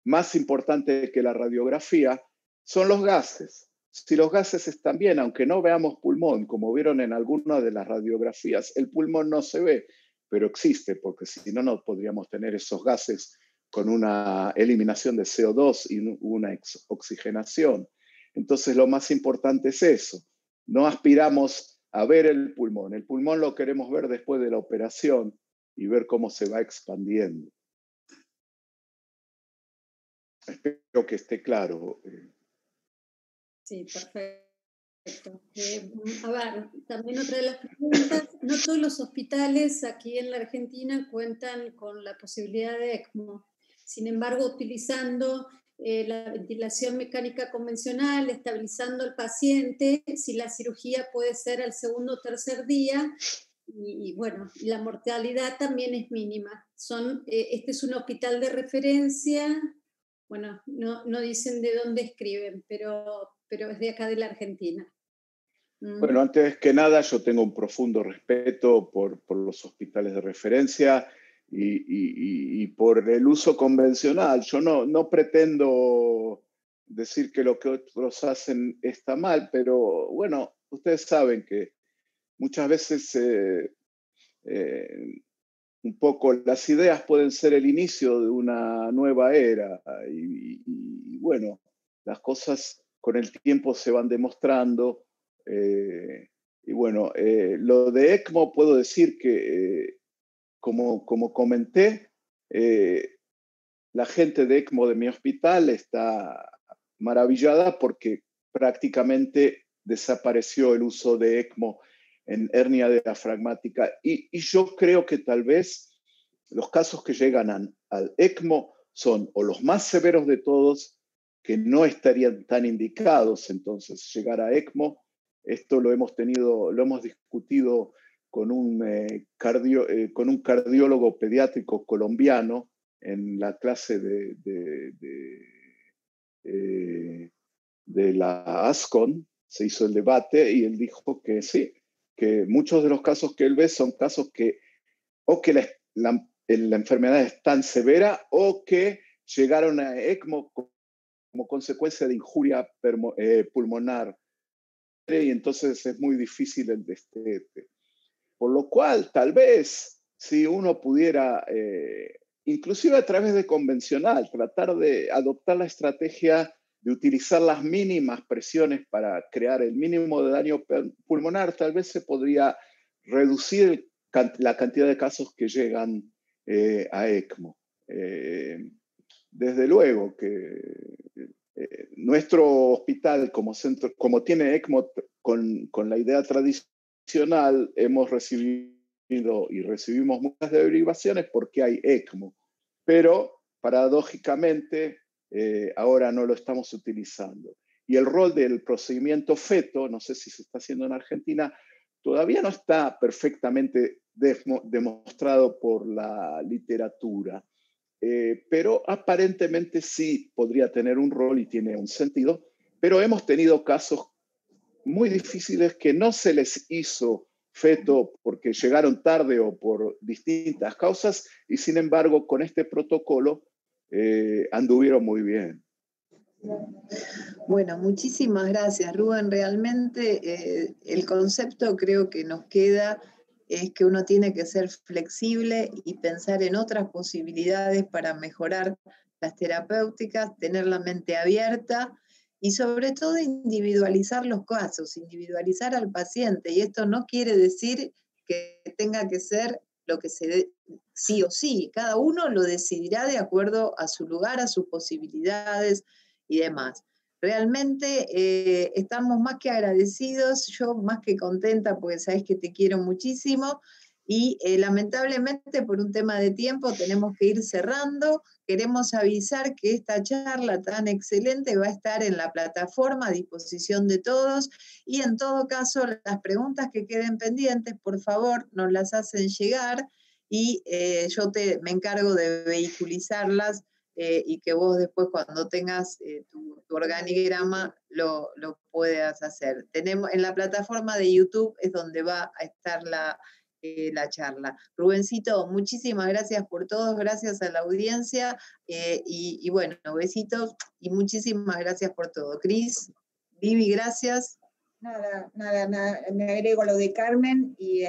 más importante que la radiografía son los gases. Si los gases están bien, aunque no veamos pulmón, como vieron en algunas de las radiografías, el pulmón no se ve, pero existe, porque si no, no podríamos tener esos gases con una eliminación de CO2 y una oxigenación. Entonces, lo más importante es eso. No aspiramos a ver el pulmón. El pulmón lo queremos ver después de la operación y ver cómo se va expandiendo. Espero que esté claro. Sí, perfecto. A ver, también otra de las preguntas, no todos los hospitales aquí en la Argentina cuentan con la posibilidad de ECMO. Sin embargo, utilizando la ventilación mecánica convencional, estabilizando al paciente, si la cirugía puede ser al segundo o tercer día, y bueno, la mortalidad también es mínima. Este es un hospital de referencia, bueno, no dicen de dónde escriben, pero es de acá de la Argentina. Bueno, antes que nada, yo tengo un profundo respeto por los hospitales de referencia y por el uso convencional. Yo no pretendo decir que lo que otros hacen está mal, pero bueno, ustedes saben que muchas veces un poco las ideas pueden ser el inicio de una nueva era y bueno, las cosas con el tiempo se van demostrando. Y bueno, lo de ECMO puedo decir que, como comenté, la gente de ECMO de mi hospital está maravillada porque prácticamente desapareció el uso de ECMO en hernia diafragmática. Y yo creo que tal vez los casos que llegan al ECMO son o los más severos de todos, que no estarían tan indicados entonces llegar a ECMO. Esto lo hemos discutido con un cardiólogo pediátrico colombiano en la clase de la ASCON. Se hizo el debate y él dijo que sí, que muchos de los casos que él ve son casos que o que la enfermedad es tan severa o que llegaron a ECMO como consecuencia de injuria pulmonar, y entonces es muy difícil el destete. Por lo cual, tal vez, si uno pudiera, inclusive a través de convencional, tratar de adoptar la estrategia de utilizar las mínimas presiones para crear el mínimo de daño pulmonar, tal vez se podría reducir la cantidad de casos que llegan a ECMO. Desde luego que nuestro hospital como tiene ECMO con la idea tradicional, hemos recibido y recibimos muchas derivaciones porque hay ECMO, pero paradójicamente ahora no lo estamos utilizando. Y el rol del procedimiento feto, no sé si se está haciendo en Argentina, todavía no está perfectamente demostrado por la literatura. pero aparentemente sí podría tener un rol y tiene un sentido, pero hemos tenido casos muy difíciles que no se les hizo feto porque llegaron tarde o por distintas causas, y sin embargo con este protocolo anduvieron muy bien. Bueno, muchísimas gracias, Rubén. Realmente el concepto creo que nos queda es que uno tiene que ser flexible y pensar en otras posibilidades para mejorar las terapéuticas, tener la mente abierta y sobre todo individualizar los casos, individualizar al paciente. Y esto no quiere decir que tenga que ser lo que sí o sí. Cada uno lo decidirá de acuerdo a su lugar, a sus posibilidades y demás. Realmente estamos más que agradecidos, yo más que contenta porque sabes que te quiero muchísimo y lamentablemente por un tema de tiempo tenemos que ir cerrando. Queremos avisar que esta charla tan excelente va a estar en la plataforma a disposición de todos y en todo caso las preguntas que queden pendientes, por favor, nos las hacen llegar y yo me encargo de vehiculizarlas. Y que vos después cuando tengas tu organigrama lo puedas hacer. Tenemos, en la plataforma de YouTube es donde va a estar la charla. Rubencito, muchísimas gracias por todo, gracias a la audiencia y bueno, besitos y muchísimas gracias por todo. Cris, Vivi, gracias. Nada, me agrego lo de Carmen y